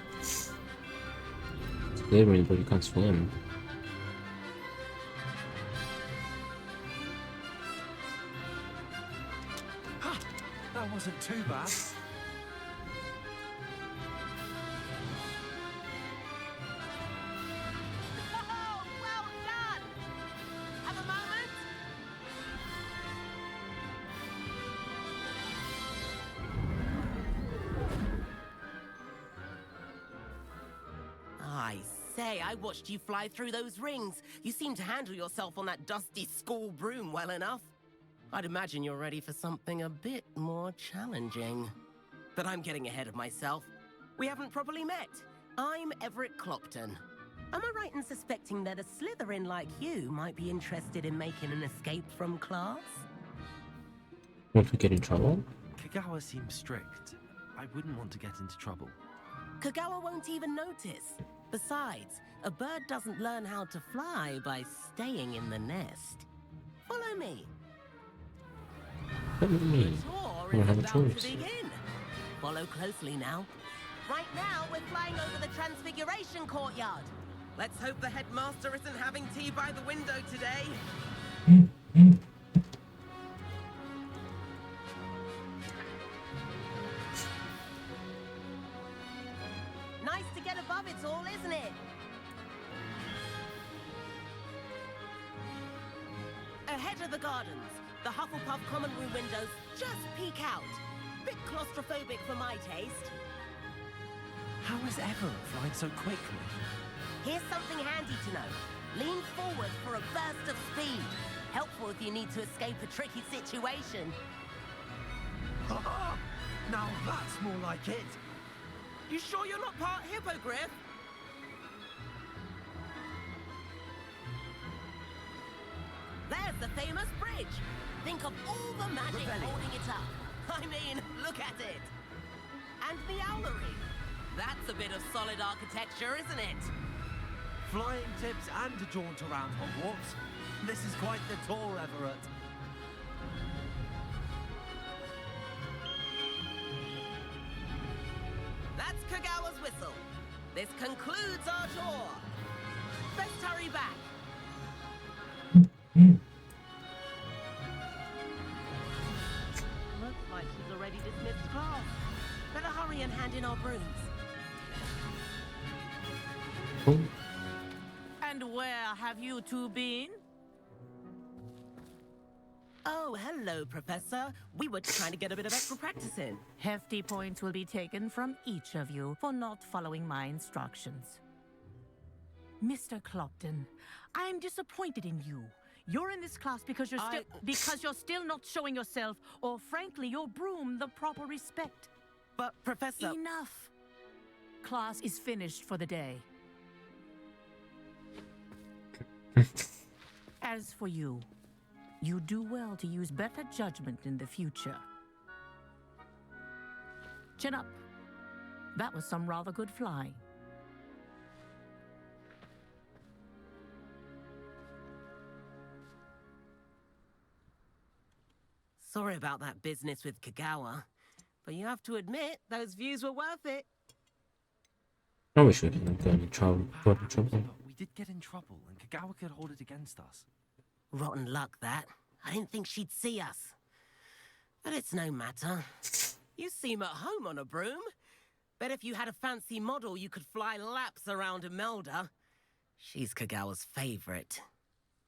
They win, but you can't swim. That wasn't too bad. Oh, well done! Have a moment? I say, I watched you fly through those rings. You seem to handle yourself on that dusty school broom well enough. I'd imagine you're ready for something a bit more challenging. But I'm getting ahead of myself. We haven't properly met. I'm Everett Clopton. Am I right in suspecting that a Slytherin like you might be interested in making an escape from class? Won't we get in trouble? Kagawa seems strict. I wouldn't want to get into trouble. Kagawa won't even notice. Besides, a bird doesn't learn how to fly by staying in the nest. Follow me. What do you mean? Tour I don't is have a about choice. to begin. Follow closely now. Right now, we're flying over the Transfiguration Courtyard. Let's hope the headmaster isn't having tea by the window today. Nice to get above it all, isn't it? Ahead of the gardens, the Hufflepuff common room windows just peek out. Bit claustrophobic for my taste. How is Everett flying so quickly? Here's something handy to know. Lean forward for a burst of speed. Helpful if you need to escape a tricky situation. Now that's more like it. You sure you're not part hippogriff? There's the famous bridge. Think of all the magic holding it up. I mean, look at it. And the owlery. That's a bit of solid architecture, isn't it? Flying tips and a jaunt around Hogwarts. This is quite the tour, Everett. That's Kagawa's whistle. This concludes our tour. Best hurry back. Looks like she's already dismissed class. Better hurry and hand in our brooms. Oh, And where have you two been? Oh, hello, Professor. We were trying to get a bit of extra practice in. Hefty points will be taken from each of you for not following my instructions. Mr. Clopton, I'm disappointed in you. You're in this class because you're still not showing yourself, or frankly, your broom the proper respect. But, Professor... Enough. Class is finished for the day. As for you, you do well to use better judgment in the future. Chin up. That was some rather good flying. Sorry about that business with Kagawa, but you have to admit, those views were worth it. I wish we didn't get in trouble. Got in trouble. We did get in trouble, and Kagawa could hold it against us. Rotten luck, that. I didn't think she'd see us. But it's no matter. You seem at home on a broom. Bet if you had a fancy model, you could fly laps around Imelda. She's Kagawa's favorite.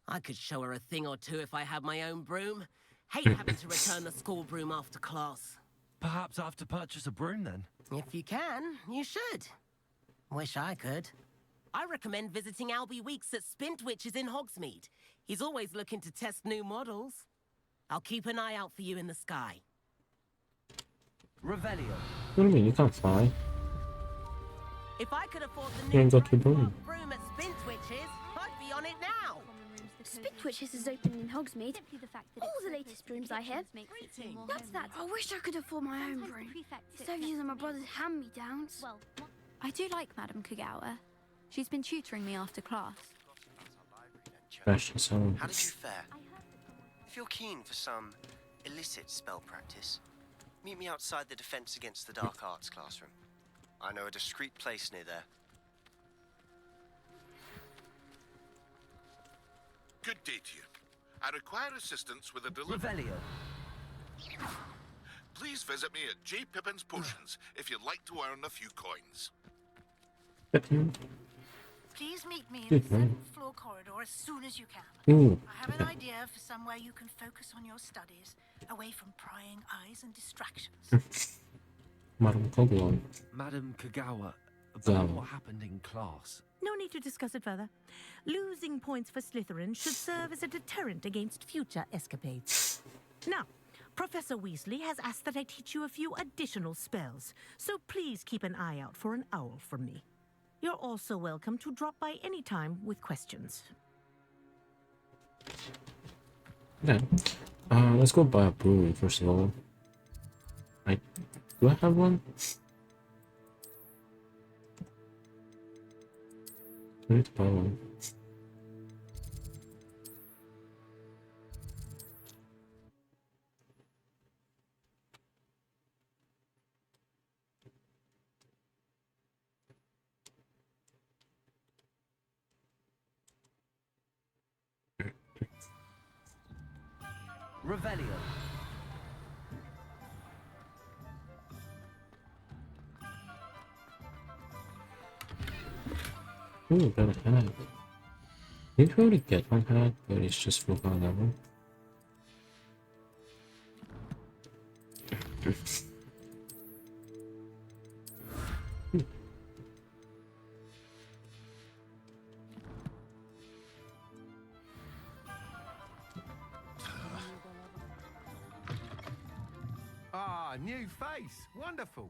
I could show her a thing or two if I had my own broom. Hate having to return the school broom after class. Perhaps I have to purchase a broom then. If you can, you should. Wish I could. I recommend visiting Albie Weeks at Spintwitches in Hogsmeade. He's always looking to test new models. I'll keep an eye out for you in the sky. Revelio. What do you mean? You can't fly. If I could afford the You new ain't got your broom. broom at Spintwitches, I'd be on it now. Spintwitches is open in Hogsmeade. All the latest brooms I have. That's that. I wish I could afford my own broom. Instead of using my brother's hand-me-downs. I do like Madam Kagawa. She's been tutoring me after class. Fashion song. How did you fare? If you're keen for some illicit spell practice, meet me outside the Defense Against the Dark Arts classroom. I know a discreet place near there. Good day to you. I require assistance with a delivery. Revelio. Please visit me at J. Pippin's Potions if you'd like to earn a few coins. Please meet me in Good the man. 7th floor corridor as soon as you can. Ooh. I have an idea for somewhere you can focus on your studies, away from prying eyes and distractions. Madam Coglon. Madam Kagawa, about Well. what happened in class. No need to discuss it further. Losing points for Slytherin should serve as a deterrent against future escapades. Now, Professor Weasley has asked that I teach you a few additional spells, so please keep an eye out for an owl from me. You're also welcome to drop by any time with questions. Okay. Let's go buy a broom first of all. Do I have one? I need to buy one. Revelio. Ooh, got a hat. Didn't we already get one hat, but it's just for one level? Ah, new face. Wonderful.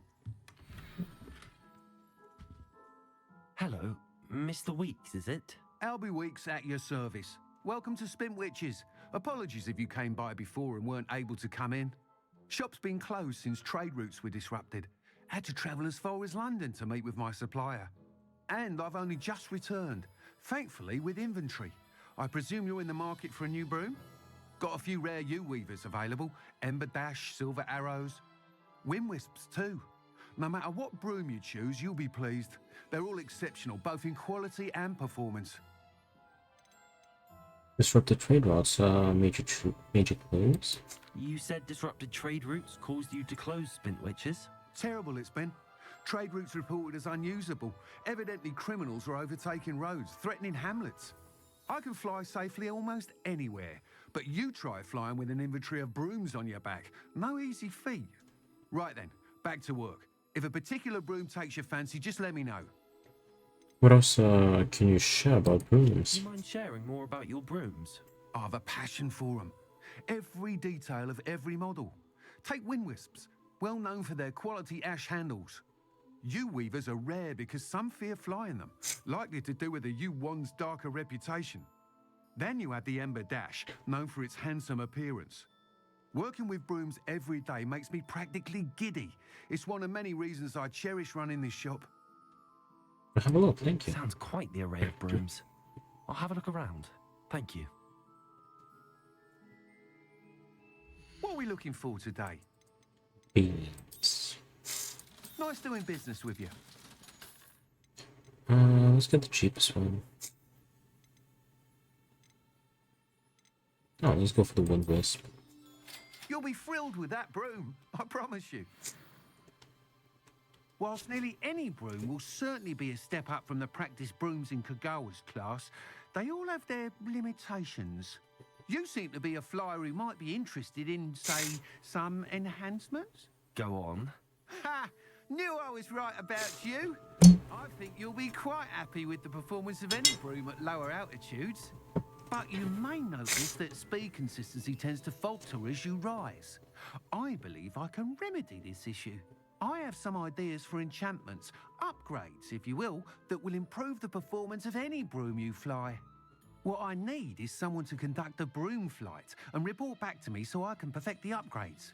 Hello, Mr. Weeks, is it? Albie Weeks at your service. Welcome to Spintwitches. Apologies if you came by before and weren't able to come in. Shop's been closed since trade routes were disrupted. Had to travel as far as London to meet with my supplier. And I've only just returned, thankfully with inventory. I presume you're in the market for a new broom? Got a few rare U-weavers available. Ember Dash, Silver Arrows. Wind Wisps too. No matter what broom you choose, you'll be pleased. They're all exceptional, both in quality and performance. Disrupted trade routes, major claims. You said disrupted trade routes caused you to close Spintwitches? Terrible it's been. Trade routes reported as unusable. Evidently criminals were overtaking roads, threatening hamlets. I can fly safely almost anywhere, but you try flying with an inventory of brooms on your back. No easy feat. Right then, back to work. If a particular broom takes your fancy, just let me know. What else can you share about brooms? Do you mind sharing more about your brooms? I have a passion for them. Every detail of every model. Take Wind Wisps, well known for their quality ash handles. U-weavers are rare because some fear flying them, likely to do with the U-Wand's darker reputation. Then you have the Ember Dash, known for its handsome appearance. Working with brooms every day makes me practically giddy. It's one of many reasons I cherish running this shop. Have a look, thank you. Sounds quite the array of brooms. I'll have a look around. Thank you. What are we looking for today? Beans. Nice doing business with you. Let's get the cheapest one. Oh, let's go for the Wind Wisp. You'll be thrilled with that broom, I promise you. Whilst nearly any broom will certainly be a step up from the practice brooms in Kagawa's class, they all have their limitations. You seem to be a flyer who might be interested in, say, some enhancements? Go on. Ha! Knew I was right about you. I think you'll be quite happy with the performance of any broom at lower altitudes. But you may notice that speed consistency tends to falter as you rise. I believe I can remedy this issue. I have some ideas for enchantments, upgrades, if you will, that will improve the performance of any broom you fly. What I need is someone to conduct a broom flight and report back to me so I can perfect the upgrades.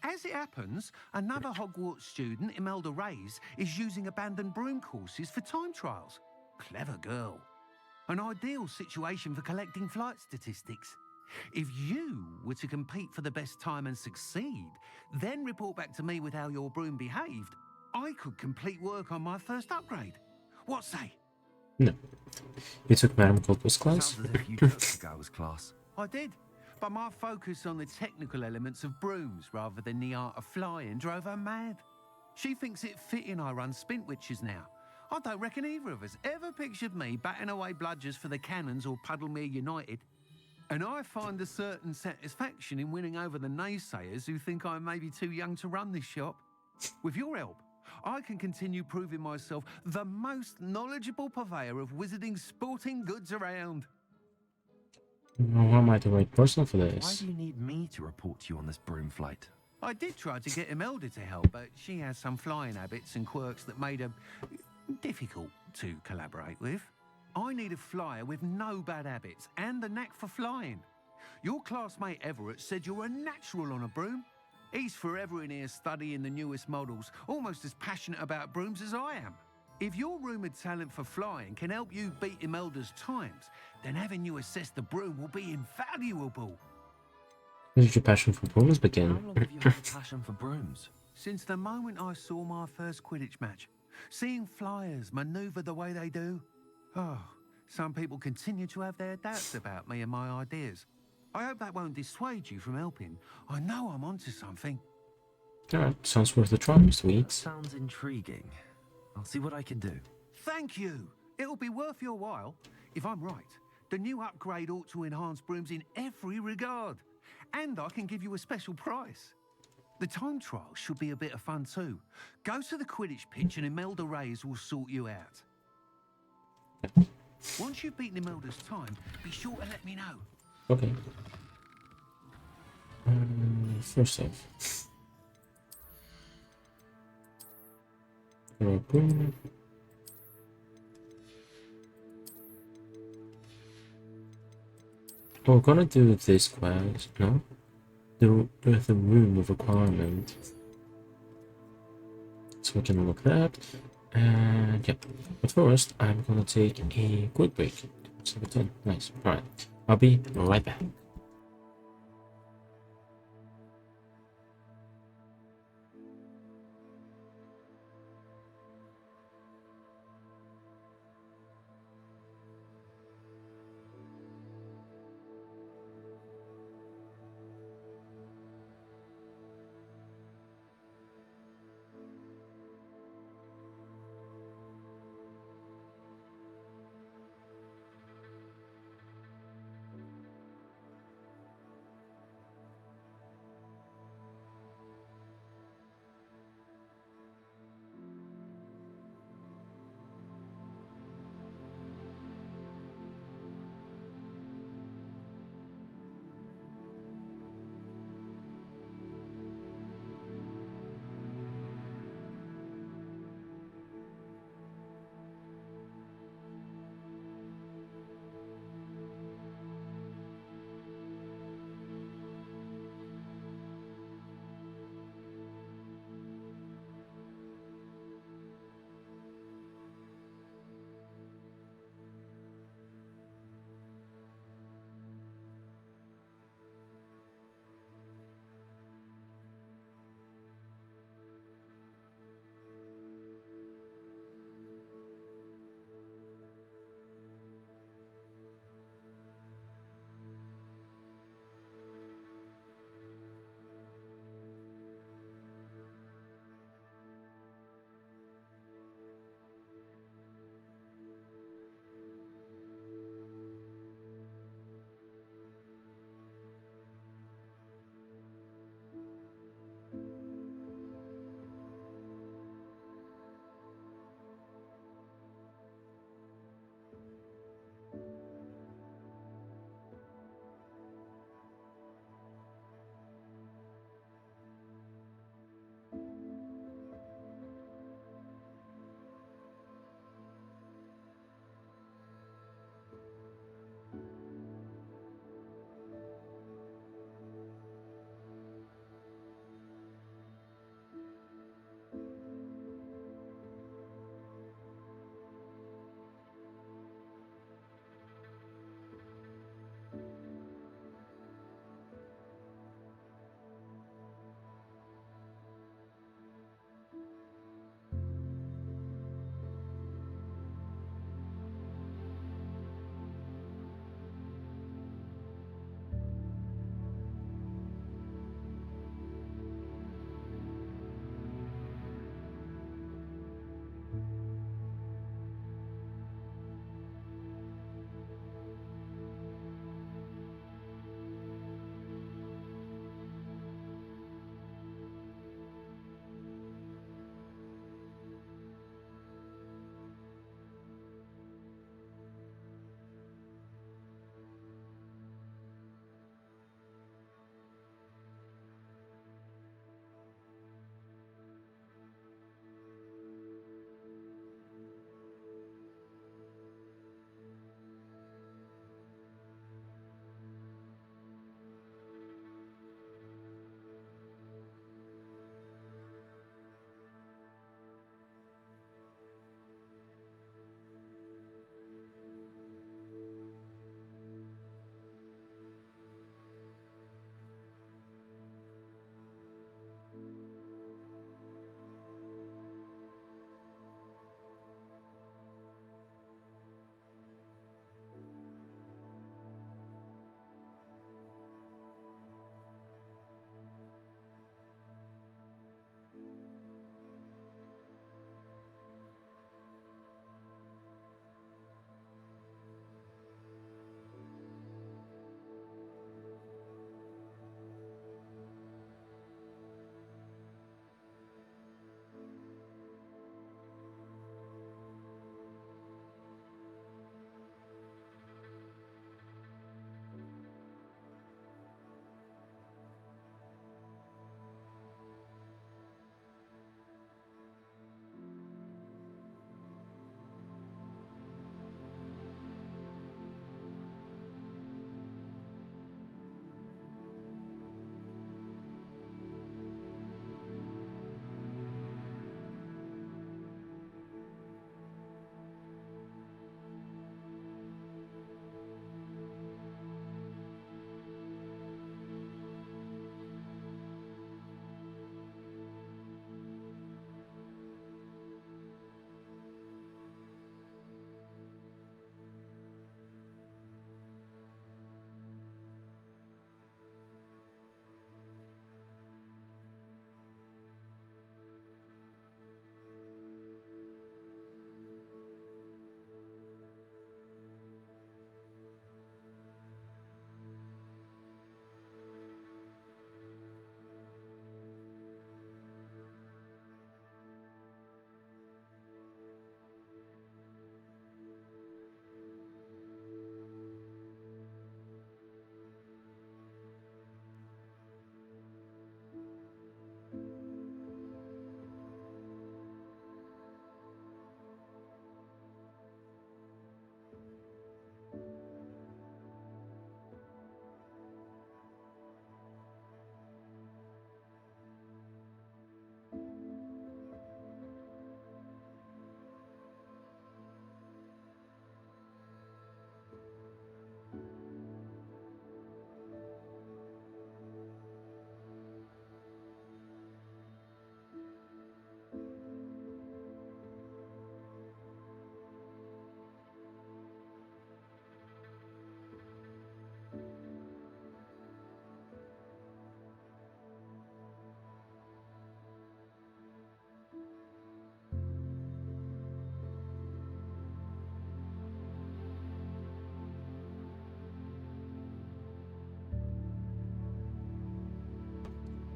As it happens, another Hogwarts student, Imelda Reyes, is using abandoned broom courses for time trials. Clever girl. An ideal situation for collecting flight statistics. If you were to compete for the best time and succeed, then report back to me with how your broom behaved, I could complete work on my first upgrade. What say? No. You took Madame Culper's class? Sounds as if you took Kagawa's class. I did, but my focus on the technical elements of brooms rather than the art of flying drove her mad. She thinks it fitting I run Spintwitches now. I don't reckon either of us ever pictured me batting away bludgers for the Cannons or Puddlemere United. And I find a certain satisfaction in winning over the naysayers who think I may be too young to run this shop. With your help, I can continue proving myself the most knowledgeable purveyor of wizarding sporting goods around. Well, am I the right person for Why this? do you need me to report to you on this broom flight? I did try to get Imelda to help, but she has some flying habits and quirks that made her difficult to collaborate with. I need a flyer with no bad habits and the knack for flying. Your classmate Everett said you're a natural on a broom. He's forever in here studying the newest models, almost as passionate about brooms as I am. If your rumoured talent for flying can help you beat Imelda's times, then having you assess the broom will be invaluable. When did your passion for brooms How begin? long have you had a passion for brooms? Since the moment I saw my first Quidditch match, seeing flyers manoeuvre the way they do. Oh, some people continue to have their doubts about me and my ideas. I hope that won't dissuade you from helping. I know I'm onto something. Alright, sounds worth a try, Mr. Weeds. Sounds intriguing. I'll see what I can do. Thank you. It'll be worth your while. If I'm right, the new upgrade ought to enhance brooms in every regard. And I can give you a special price. The time trial should be a bit of fun too. Go to the Quidditch pitch and Imelda Reyes will sort you out. Once you've beaten Imelda's time, be sure to let me know. Okay. First off. Broom. Oh, we're gonna do this quest, no? The room of requirement. So we can look that. And yep. But first, I'm gonna take a quick break. 17. Nice. Alright. I'll be right back.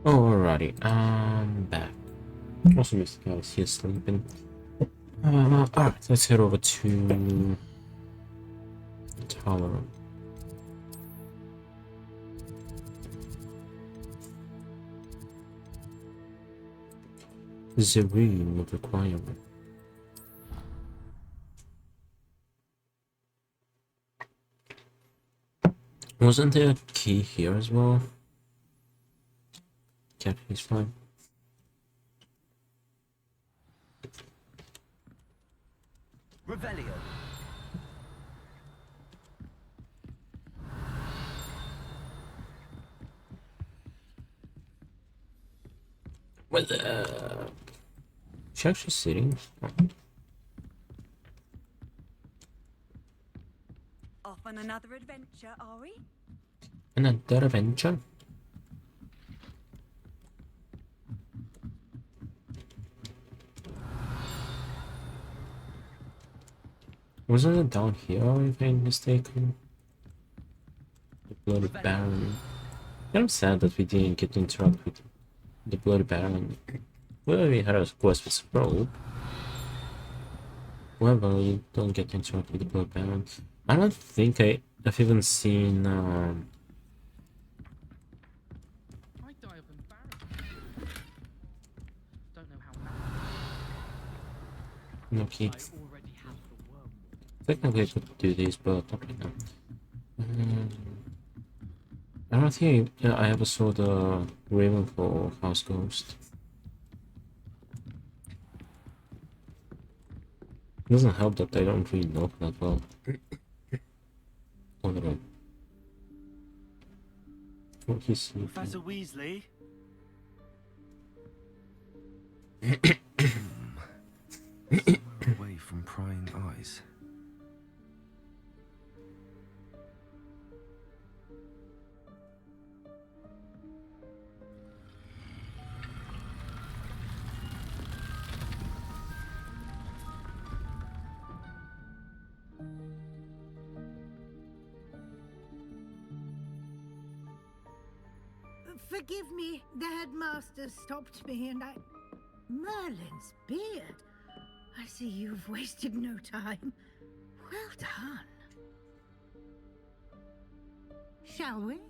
Alrighty, I'm back. Also, Mr. Guy is here sleeping. Alright, let's head over to the tower. The room of requirement. Wasn't there a key here as well? Okay, he's fine. Revelio. Well, she's actually sitting. Oh. Off on another adventure, are we? Another adventure? Wasn't it down here, if I'm mistaken? The Bloody Baron. I'm sad that we didn't get to interact with the Bloody Baron. Well, we had a quest with Scroll. However, we don't get to interact with the Bloody Baron. I don't think I've even seen no key. Technically I could do this, but not right now. I don't think I ever saw the Raven for House Ghost. It doesn't help that I don't really know that well. Oh no. Oh, he's sleeping. Professor Weasley. Somewhere away from prying eyes. Forgive me, the headmaster stopped me and I... Merlin's beard. I see you've wasted no time. Well done. Shall we?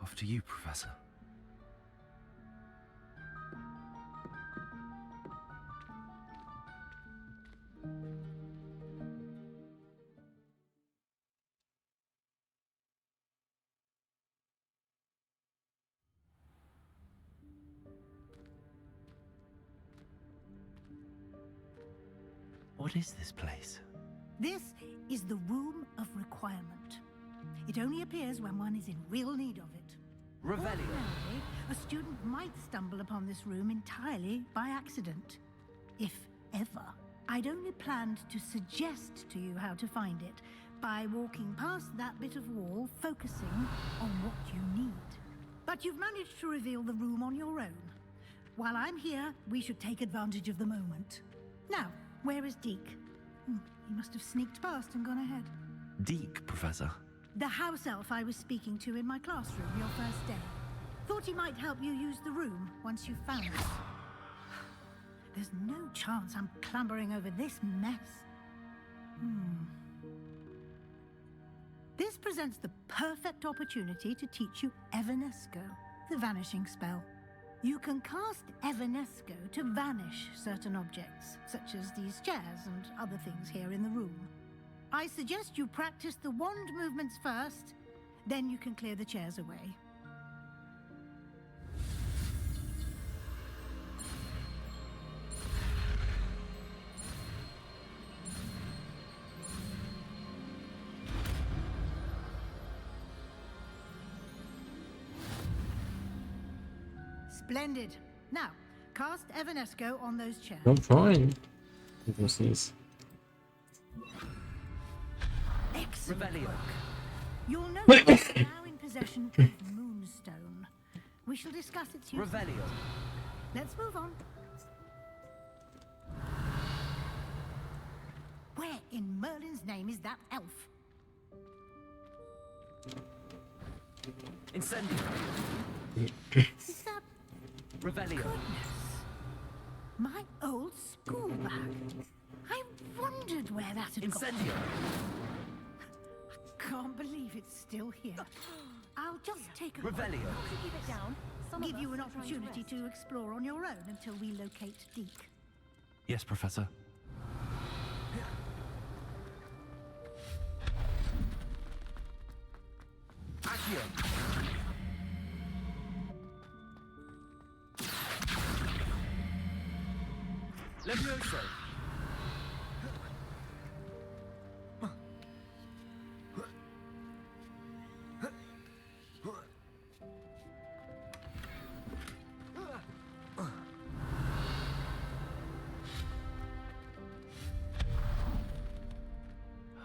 After you, Professor. What is this place? This is the Room of Requirement. It only appears when one is in real need of it. Revelio. Ordinarily, a student might stumble upon this room entirely by accident. If ever. I'd only planned to suggest to you how to find it by walking past that bit of wall, focusing on what you need. But you've managed to reveal the room on your own. While I'm here, we should take advantage of the moment. Now, where is Deke? He must have sneaked past and gone ahead. Deke, Professor. The house elf I was speaking to in my classroom your first day. Thought he might help you use the room once you've found it. There's no chance I'm clambering over this mess. This presents the perfect opportunity to teach you Evanesco, the vanishing spell. You can cast Evanesco to vanish certain objects, such as these chairs and other things here in the room. I suggest you practice the wand movements first, then you can clear the chairs away. Splendid. Now, cast Evanesco on those chairs. I'm trying. Excellent. Excellent work. You'll notice you're now in possession of Moonstone. We shall discuss its use. Revelio. Let's move on. Where in Merlin's name is that elf? Incendio. Is that Revelio. My old school bag. I wondered where that had gone. Incendio. I can't believe it's still here. I'll just take a Revelio. keep it down. Give you an opportunity to explore on your own until we locate Deke. Yes, Professor. Accio. Levioso.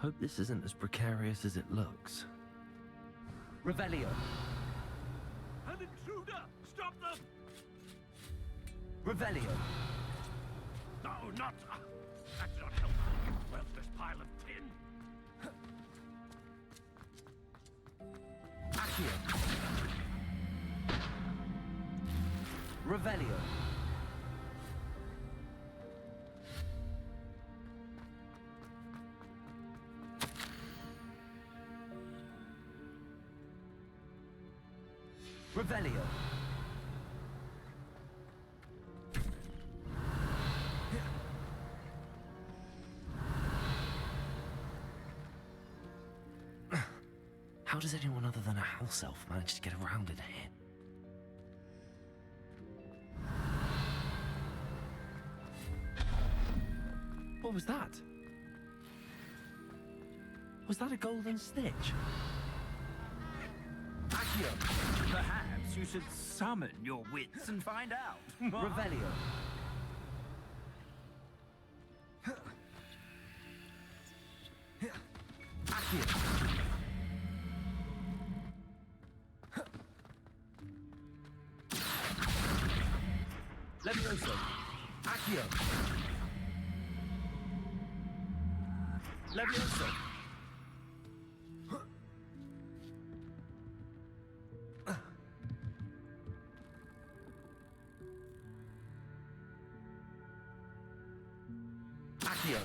Hope this isn't as precarious as it looks. Revelio. An intruder! Stop them! Revelio. No, not... That's not helpful. Worthless pile of tin. Accio. Revelio. Revelio. How does anyone other than a house elf manage to get around in here? What was that? Was that a golden snitch? Accio. Perhaps you should summon your wits and find out. Revelio. Accio. Levioso. Accio. Levioso. Accio.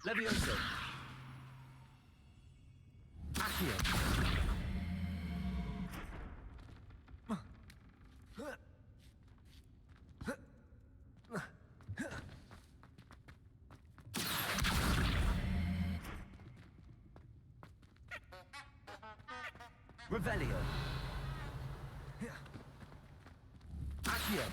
Levioso. Accio. Revelio. Accio.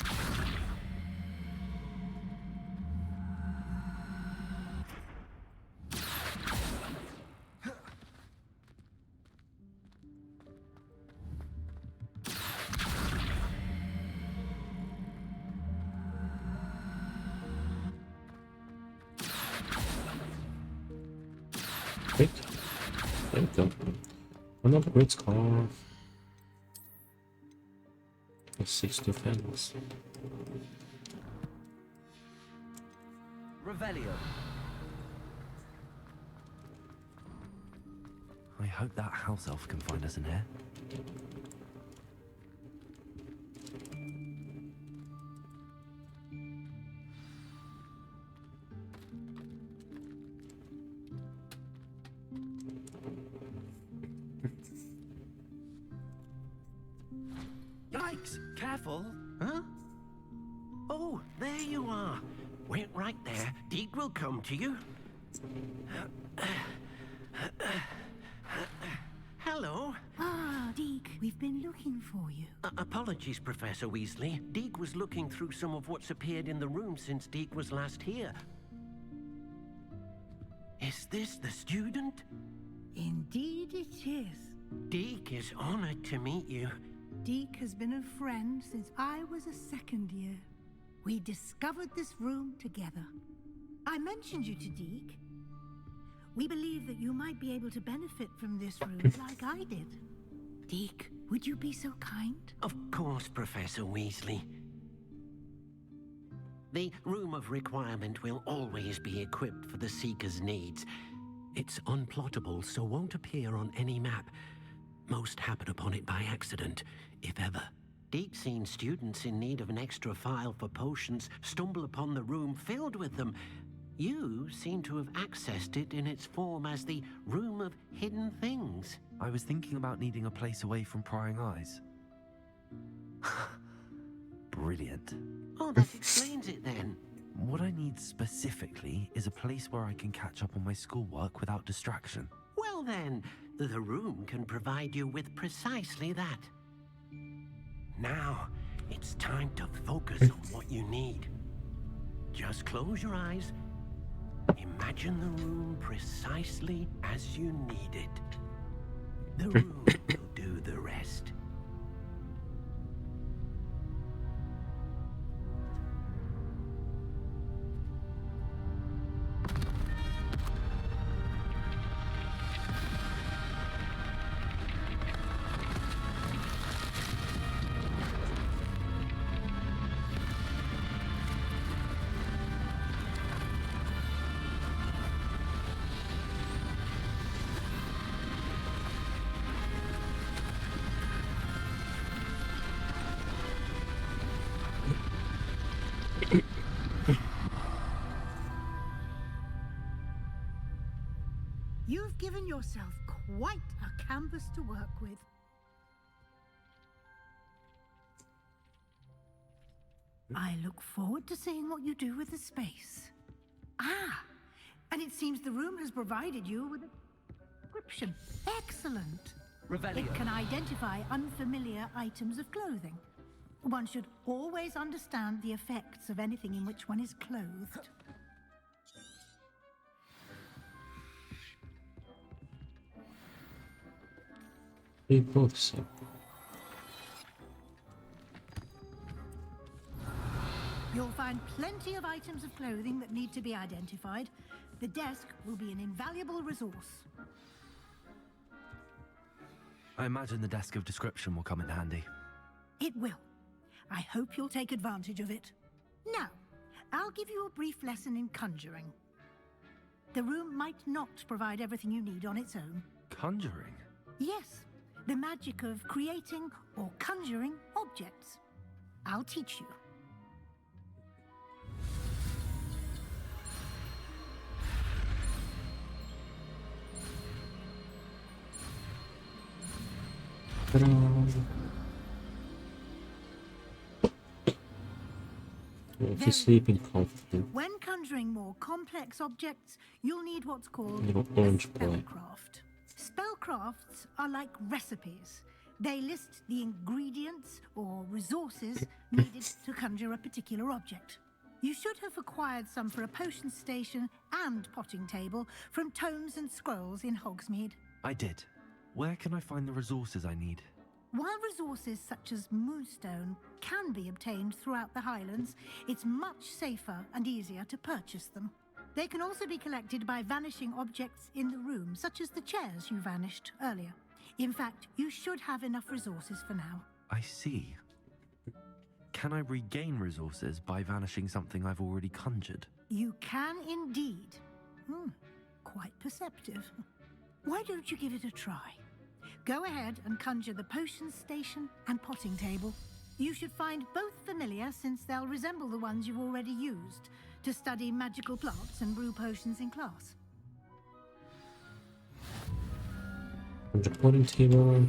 Wait. There we go. One upgrades car. 6 defense. Revelio. I hope that house elf can find us in here. Yikes! Careful! Huh? Oh, there you are. Wait right there. Deke will come to you. Hello. Ah, Deke, we've been looking for you. Apologies, Professor Weasley. Deke was looking through some of what's appeared in the room since Deke was last here. Is this the student? Indeed it is. Deke is honored to meet you. Deke has been a friend since I was a second year. We discovered this room together. I mentioned you to Deke. We believe that you might be able to benefit from this room like I did. Deke, would you be so kind? Of course, Professor Weasley. The Room of Requirement will always be equipped for the Seeker's needs. It's unplottable, so won't appear on any map. Most happen upon it by accident, if ever. Deep-seen students in need of an extra file for potions stumble upon the room filled with them. You seem to have accessed it in its form as the Room of Hidden Things. I was thinking about needing a place away from prying eyes. Brilliant. Oh, that explains it then. What I need specifically is a place where I can catch up on my schoolwork without distraction. Well then, the room can provide you with precisely that. Now, it's time to focus on what you need. Just close your eyes. Imagine the room precisely as you need it. The room will do the rest. You've given yourself quite a canvas to work with. I look forward to seeing what you do with the space. Ah, and it seems the room has provided you with a description. Excellent. Revelio. It can identify unfamiliar items of clothing. One should always understand the effects of anything in which one is clothed. They both say. You'll find plenty of items of clothing that need to be identified. The desk will be an invaluable resource. I imagine the desk of description will come in handy. It will. I hope you'll take advantage of it. Now, I'll give you a brief lesson in conjuring. The room might not provide everything you need on its own. Conjuring? Yes, the magic of creating or conjuring objects. I'll teach you. If you're sleeping comfortably. When conjuring more complex objects, you'll need what's called Little orange boy. spellcraft. Spellcrafts are like recipes. They list the ingredients or resources needed to conjure a particular object. You should have acquired some for a potion station and potting table from tomes and scrolls in Hogsmeade. I did. Where can I find the resources I need? While resources such as moonstone can be obtained throughout the Highlands, it's much safer and easier to purchase them. They can also be collected by vanishing objects in the room, such as the chairs you vanished earlier. In fact, you should have enough resources for now. I see. Can I regain resources by vanishing something I've already conjured? You can indeed. Quite perceptive. Why don't you give it a try? Go ahead and conjure the potion station and potting table. You should find both familiar, since they'll resemble the ones you've already used to study magical plants and brew potions in class. The potting table.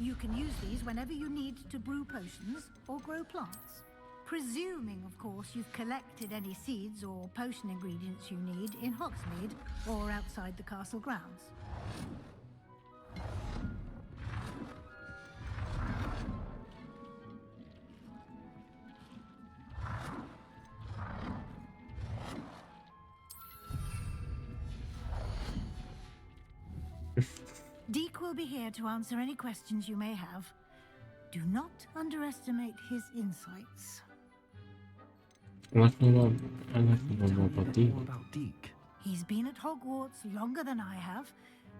You can use these whenever you need to brew potions or grow plants. Presuming, of course, you've collected any seeds or potion ingredients you need in Hogsmeade or outside the castle grounds. Deke will be here to answer any questions you may have. Do not underestimate his insights. I'd like to know more about Deke. He's been at Hogwarts longer than I have,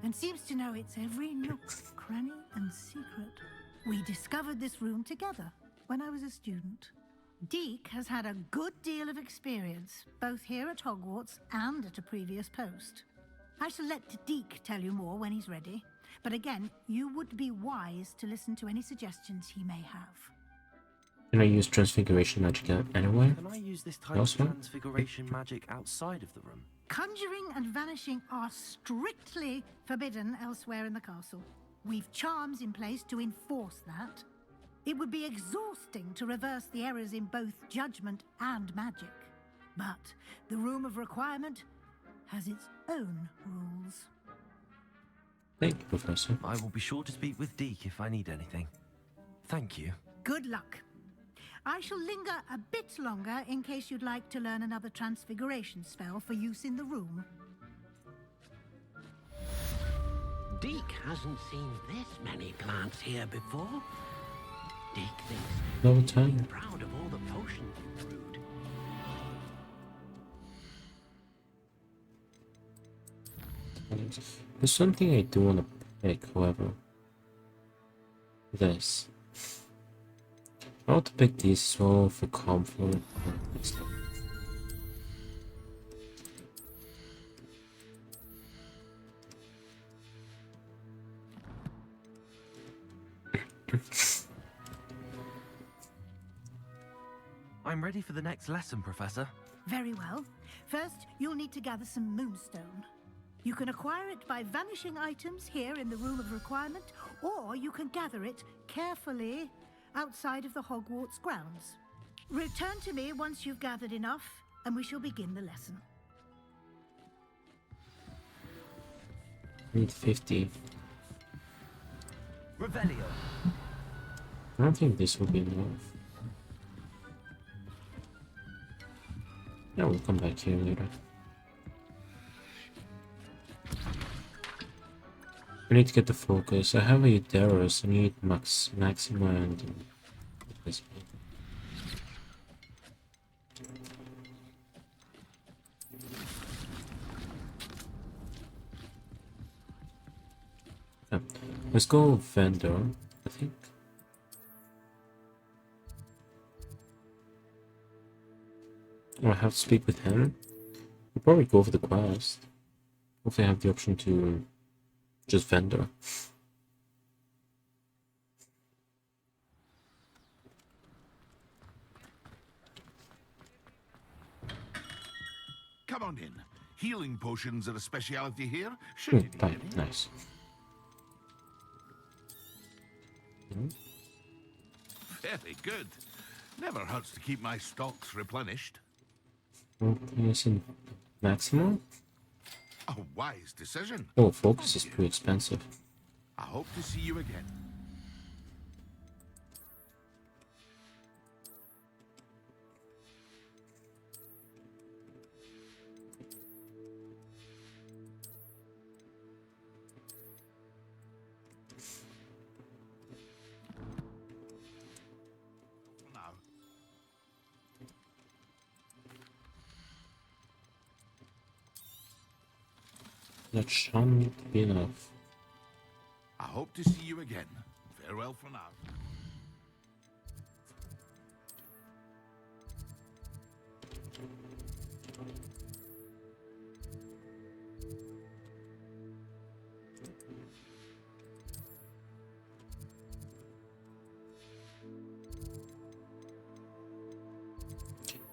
and seems to know its every nook, cranny, and secret. We discovered this room together when I was a student. Deke has had a good deal of experience, both here at Hogwarts and at a previous post. I shall let Deke tell you more when he's ready, but again, you would be wise to listen to any suggestions he may have. Can I use transfiguration magic anywhere? Can I use this type of transfiguration magic outside of the room? Conjuring and vanishing are strictly forbidden elsewhere in the castle. We've charms in place to enforce that. It would be exhausting to reverse the errors in both judgment and magic. But the Room of Requirement has its own rules. Thank you, Professor. I will be sure to speak with Deke if I need anything. Thank you. Good luck. I shall linger a bit longer in case you'd like to learn another transfiguration spell for use in the room. Deke hasn't seen this many plants here before. Deke thinks No he's time. proud of all the potions he brewed. There's something I do want to pick, however. This. I want to pick these as well for comfort and stuff. I'm ready for the next lesson, Professor. Very well. First, you'll need to gather some moonstone. You can acquire it by vanishing items here in the Room of Requirement, or you can gather it carefully outside of the Hogwarts grounds. Return to me once you've gathered enough, and we shall begin the lesson. Need 50. Revelio. I don't think this will be enough. Yeah, we'll come back here later. I need to get the focus. I have a Dehds. I need Maxima and this. Yeah. Let's go vendor, I think. Oh, I have to speak with him. We'll probably go for the quest. Hopefully I have the option to just vendor. Come on in. Healing potions are a speciality here. Should you need any? Nice. Very good. Never hurts to keep my stocks replenished. Focus in maximum? A wise decision. Oh, focus is pretty expensive. I hope to see you again. That shan't be enough. I hope to see you again. Farewell for now.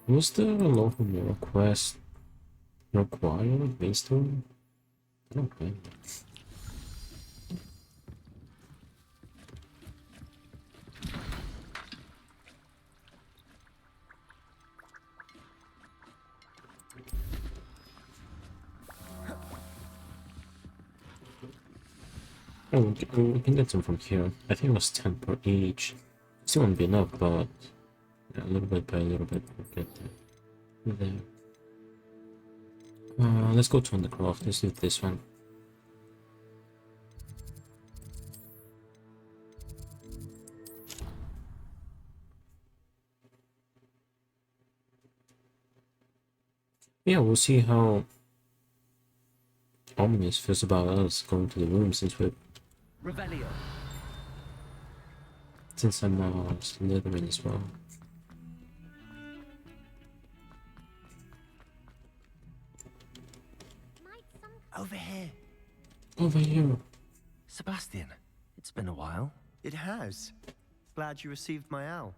Was there a local request required based on? I don't know. Oh, we can get some from here. I think it was 10 per each. Still won't be enough, but yeah, a little bit by a little bit we'll get there. Let's go to Undercroft. Let's do this one. Yeah, we'll see how ominous feels about us going to the room since I'm Slytherin as well. Over here. Over here. Sebastian, it's been a while. It has. Glad you received my owl.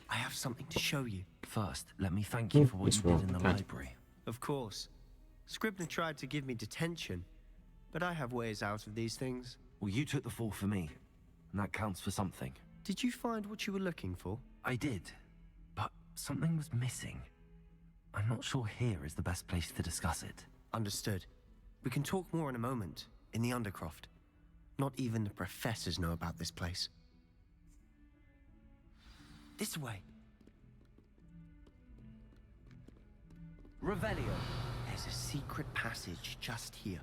I have something to show you. First, let me thank you for what you did in the library. Of course. Scribner tried to give me detention, but I have ways out of these things. Well, you took the fall for me, and that counts for something. Did you find what you were looking for? I did, but something was missing. I'm not sure here is the best place to discuss it. Understood. We can talk more in a moment, in the Undercroft. Not even the professors know about this place. This way. Revelio. There's a secret passage just here.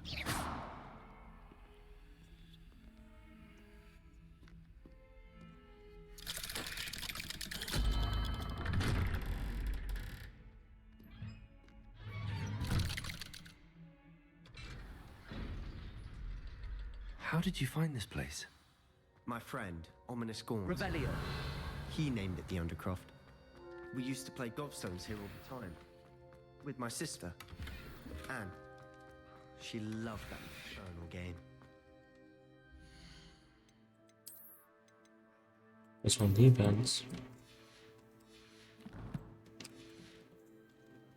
How did you find this place? My friend, Ominous Gaunt. Revelio. He named it the Undercroft. We used to play gobstones here all the time. With my sister, Anne. She loved that infernal game. This one depends.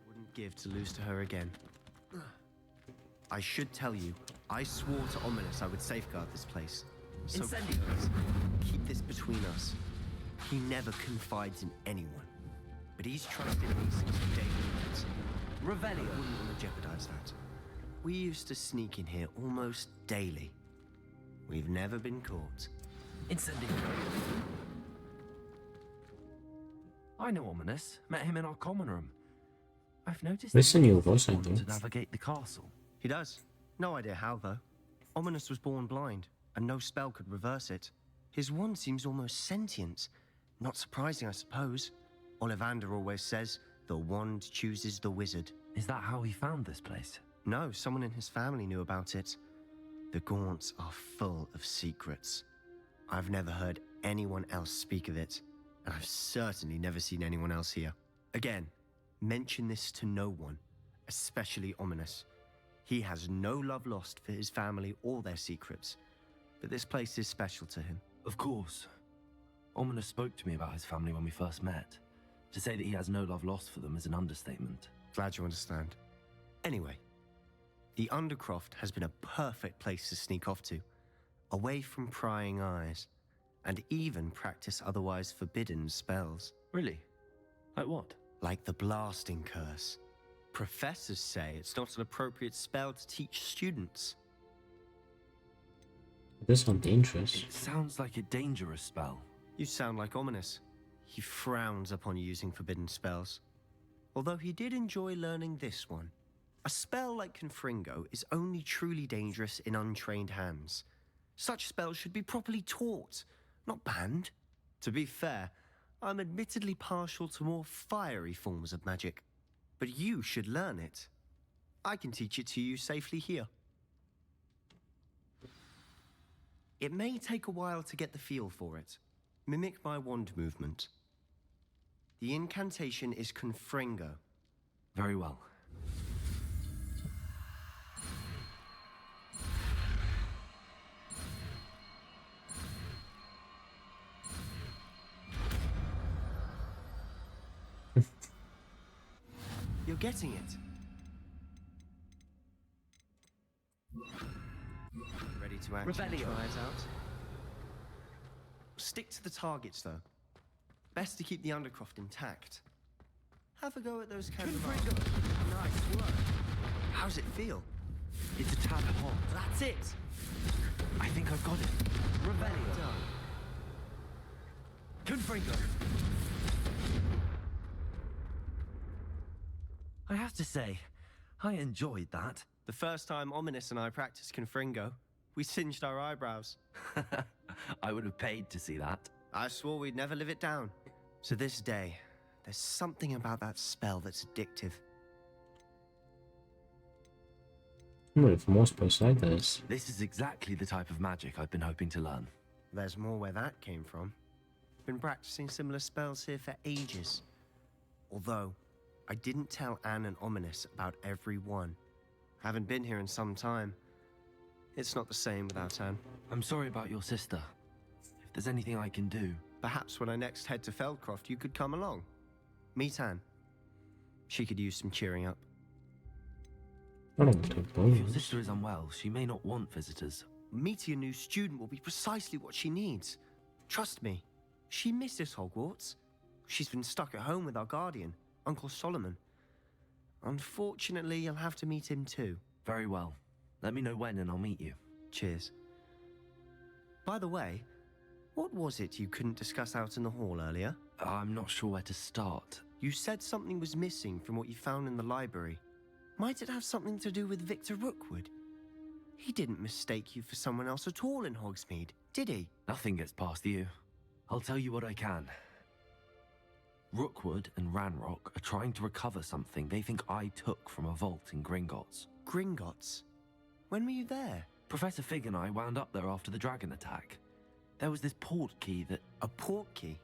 Wouldn't give to lose to her again. I should tell you, I swore to Ominous I would safeguard this place. So please, keep this between us. He never confides in anyone. But he's trusted me since the day we met. Revelio wouldn't want to jeopardize that. We used to sneak in here almost daily. We've never been caught. Incendio. I know Ominous. Met him in our common room. I've noticed Listen, he your voice, I to think. navigate the castle. He does. No idea how, though. Ominous was born blind, and no spell could reverse it. His wand seems almost sentient. Not surprising, I suppose. Ollivander always says, the wand chooses the wizard. Is that how he found this place? No, someone in his family knew about it. The Gaunts are full of secrets. I've never heard anyone else speak of it, and I've certainly never seen anyone else here. Again, mention this to no one, especially Ominous. He has no love lost for his family or their secrets, but this place is special to him. Of course. Ominous spoke to me about his family when we first met. To say that he has no love lost for them is an understatement. Glad you understand. Anyway, the Undercroft has been a perfect place to sneak off to, away from prying eyes, and even practice otherwise forbidden spells. Really? Like what? Like the blasting curse. Professors say it's not an appropriate spell to teach students. This one dangerous. It sounds like a dangerous spell. You sound like Ominous. He frowns upon using forbidden spells. Although he did enjoy learning this one. A spell like Confringo is only truly dangerous in untrained hands. Such spells should be properly taught, not banned. To be fair, I'm admittedly partial to more fiery forms of magic. But you should learn it. I can teach it to you safely here. It may take a while to get the feel for it. Mimic my wand movement. The incantation is Confringo. Very well. You're getting it. Ready to actually try it out? Stick to the targets, though. Best to keep the Undercroft intact. Have a go at those candles. Nice work. How's it feel? It's a tad hot. That's it. I think I've got it. Revelio. Confringo. I have to say, I enjoyed that. The first time Ominous and I practiced Confringo, we singed our eyebrows. I would have paid to see that. I swore we'd never live it down. To this day, there's something about that spell that's addictive. Well, if more spells like this. This is exactly the type of magic I've been hoping to learn. There's more where that came from. Been practicing similar spells here for ages. Although, I didn't tell Anne and Ominous about every one. Haven't been here in some time. It's not the same without Anne. I'm sorry about your sister. If there's anything I can do... Perhaps when I next head to Feldcroft, you could come along. Meet Anne. She could use some cheering up. I don't want to If your sister is unwell, she may not want visitors. Meeting a new student will be precisely what she needs. Trust me, she misses Hogwarts. She's been stuck at home with our guardian, Uncle Solomon. Unfortunately, you'll have to meet him too. Very well. Let me know when and I'll meet you. Cheers. By the way, what was it you couldn't discuss out in the hall earlier? I'm not sure where to start. You said something was missing from what you found in the library. Might it have something to do with Victor Rookwood? He didn't mistake you for someone else at all in Hogsmeade, did he? Nothing gets past you. I'll tell you what I can. Rookwood and Ranrock are trying to recover something they think I took from a vault in Gringotts. Gringotts? When were you there? Professor Fig and I wound up there after the dragon attack. There was this port key that... A port key?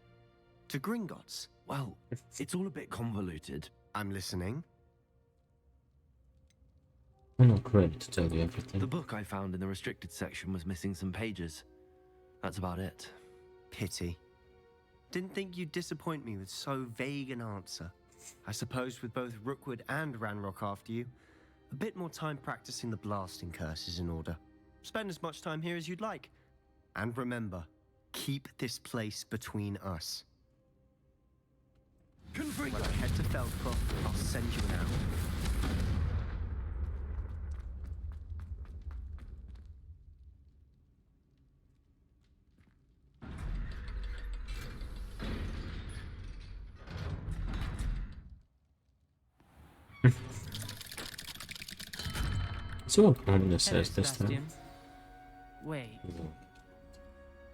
To Gringotts? Well, it's all a bit convoluted. I'm listening. I'm not ready to tell you everything. The book I found in the restricted section was missing some pages. That's about it. Pity. Didn't think you'd disappoint me with so vague an answer. I suppose with both Rookwood and Ranrock after you, a bit more time practicing the blasting curse is in order. Spend as much time here as you'd like. And remember, keep this place between us. When I head to Feldcroft, I'll send you an out. So what Ominous says this time. Wait.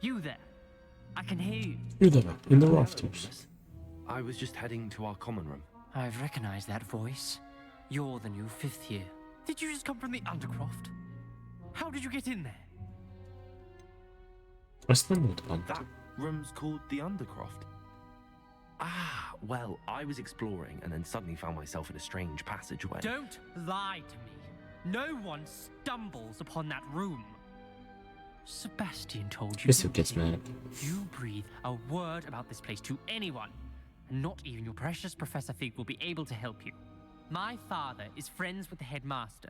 You there? I can hear you. You're there, in the rafters. I was just heading to our common room. I've recognized that voice. You're the new 5th year. Did you just come from the Undercroft? How did you get in there? I stumbled upon that room's called the Undercroft. Ah, well, I was exploring and then suddenly found myself in a strange passageway. Don't lie to me. No one stumbles upon that room. Sebastian told you. This who gets mad. You breathe a word about this place to anyone, and not even your precious Professor Fig will be able to help you. My father is friends with the headmaster.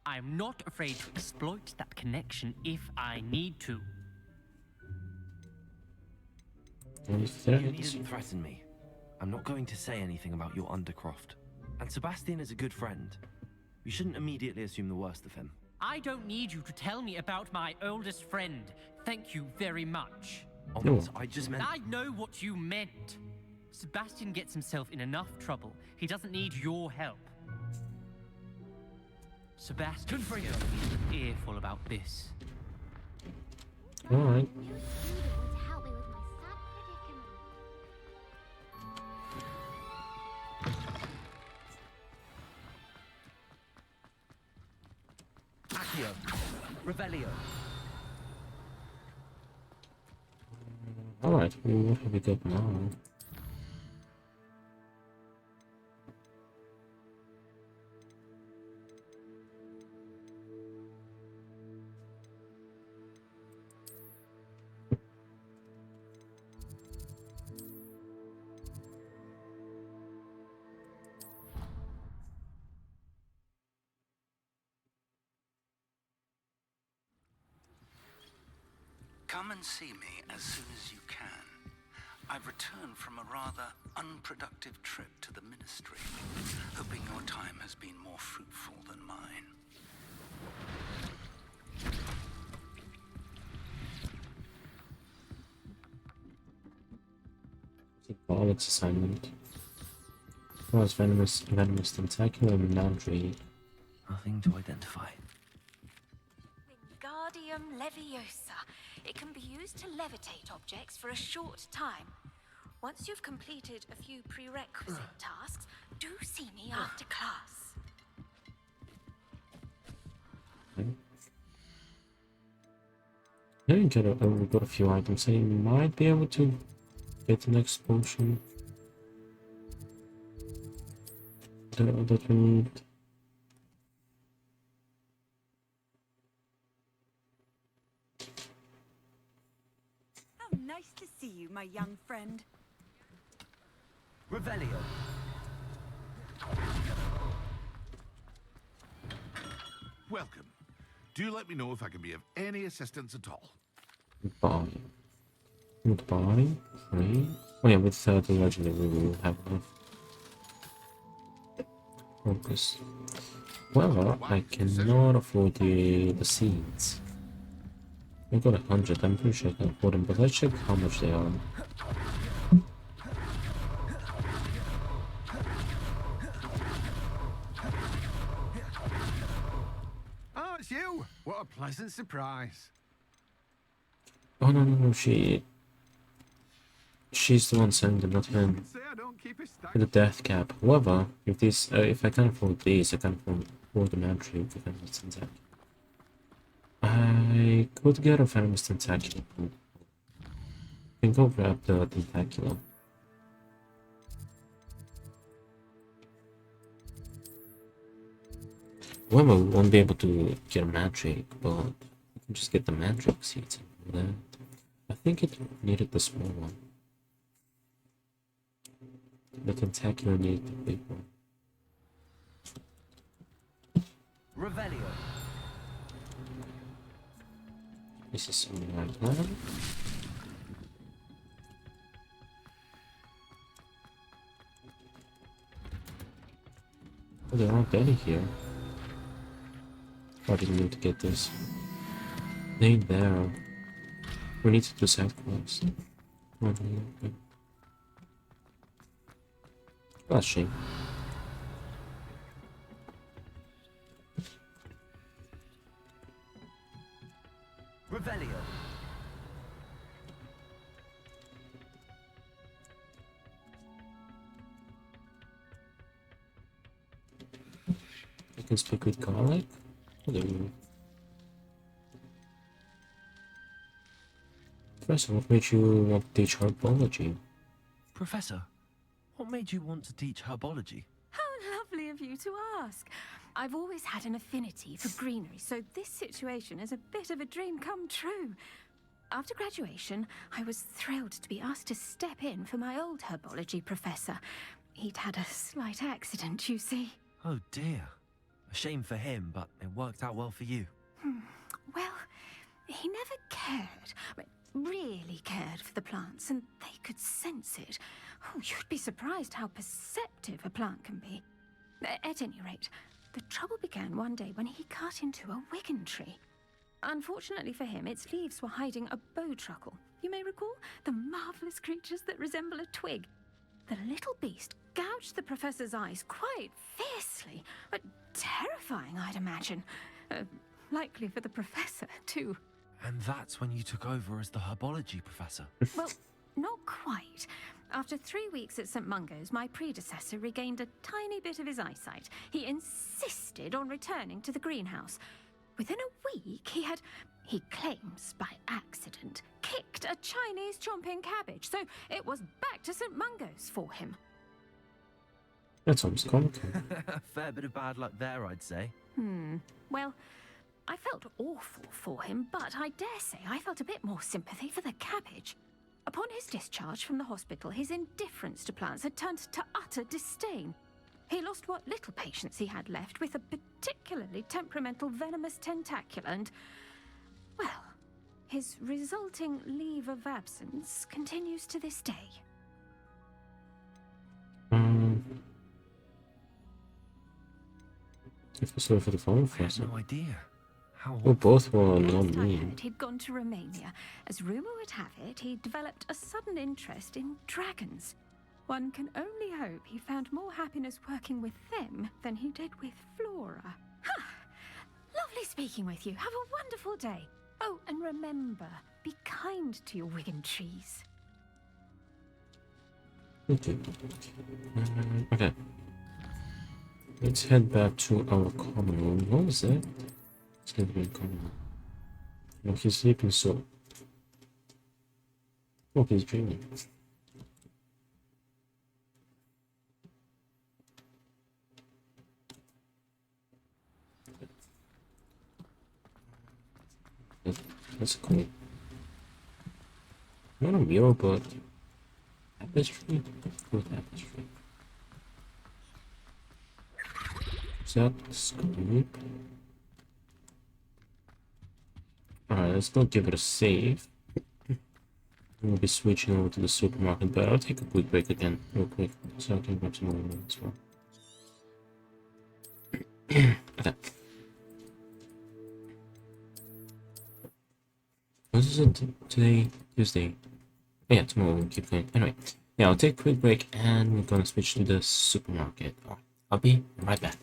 I am not afraid to exploit that connection if I need to. You needn't threaten me. I'm not going to say anything about your Undercroft. And Sebastian is a good friend. You shouldn't immediately assume the worst of him. I don't need you to tell me about my oldest friend. Thank you very much. Oh, I just meant... I know what you meant. Sebastian gets himself in enough trouble. He doesn't need your help. Sebastian, be earful about this. Alright. Accio. Revelio. Alright, what have we got now? Come and see me as soon as you can. I've returned from a rather unproductive trip to the Ministry, hoping your time has been more fruitful than mine. college assignment. Was venomous tentacular menagerie. Nothing to identify. Wingardium Leviosa. It can be used to levitate objects for a short time. Once you've completed a few prerequisite tasks, do see me after class. Okay. Yeah, we've got a few items, so you might be able to get the next potion that we need. How nice to see you, my young friend. Revelio. Welcome. Do let me know if I can be of any assistance at all. Goodbye. Goodbye. 3. Oh yeah, with the legendary we will have enough. Focus. Well, I cannot afford the seeds. I got 100, I'm pretty sure I can afford them, but let's check how much they are. Oh, it's you! What a pleasant surprise. Oh no, she's the one selling them, not him. With the death cap. However, if I can afford these, I can afford the Mantry with the Venomous Tentacular. I could get a Venomous Tentacular. I can go grab the Tentacular. However, we won't be able to get a Magic, but we can just get the Magic seeds and all that. I think it needed the small one. The Tentacular needed the big one. Revelio. This is something like that. Oh, there aren't any here. I didn't need to get this. They ain't there. We need to do side quests. Okay. That's a shame. Revelio. I can speak with Garlic. Hello. Professor, what made you want to teach herbology? Professor, what made you want to teach herbology? How lovely of you to ask. I've always had an affinity for greenery, so this situation is a bit of a dream come true. After graduation, I was thrilled to be asked to step in for my old herbology professor. He'd had a slight accident, you see. Oh dear. A shame for him, but it worked out well for you. Well, he never cared, really cared for the plants, and they could sense it. Oh, you'd be surprised how perceptive a plant can be. At any rate, the trouble began one day when he cut into a wigan tree. Unfortunately for him, its leaves were hiding a bowtruckle. You may recall the marvelous creatures that resemble a twig. The little beast gouged the professor's eyes quite fiercely, but terrifying, I'd imagine. Likely for the professor, too. And that's when you took over as the herbology professor. Well, not quite. After 3 weeks at St. Mungo's, my predecessor regained a tiny bit of his eyesight. He insisted on returning to the greenhouse. Within a week, he claims by accident, kicked a Chinese chomping cabbage, so it was back to St. Mungo's for him. That sounds comical. A fair bit of bad luck there, I'd say. Well, I felt awful for him, but I dare say I felt a bit more sympathy for the cabbage. Upon his discharge from the hospital, his indifference to plants had turned to utter disdain. He lost what little patience he had left with a particularly temperamental venomous tentacular and, well, his resulting leave of absence continues to this day. If I saw for the phone I had no idea. How well, both were not Last I me. heard, he'd gone to Romania. As rumour would have it, he developed a sudden interest in dragons. One can only hope he found more happiness working with them than he did with Flora. Ha! Lovely speaking with you. Have a wonderful day. Oh, and remember, be kind to your Wigan trees. Okay. Okay. Let's head back to our common room. What was that? It's gonna be common room. No, he's sleeping so. Oh, he's dreaming. That's cool. Not a mural, but tapestry. Cool tapestry. Is that scoop? Alright, let's go give it a save. We'll be switching over to the supermarket, but I'll take a quick break again, real quick, so I can grab some more money as well. Okay. What is it today? Tuesday. Oh, yeah, tomorrow we'll keep going. Anyway, yeah, I'll take a quick break and we're gonna switch to the supermarket. I'll be right back.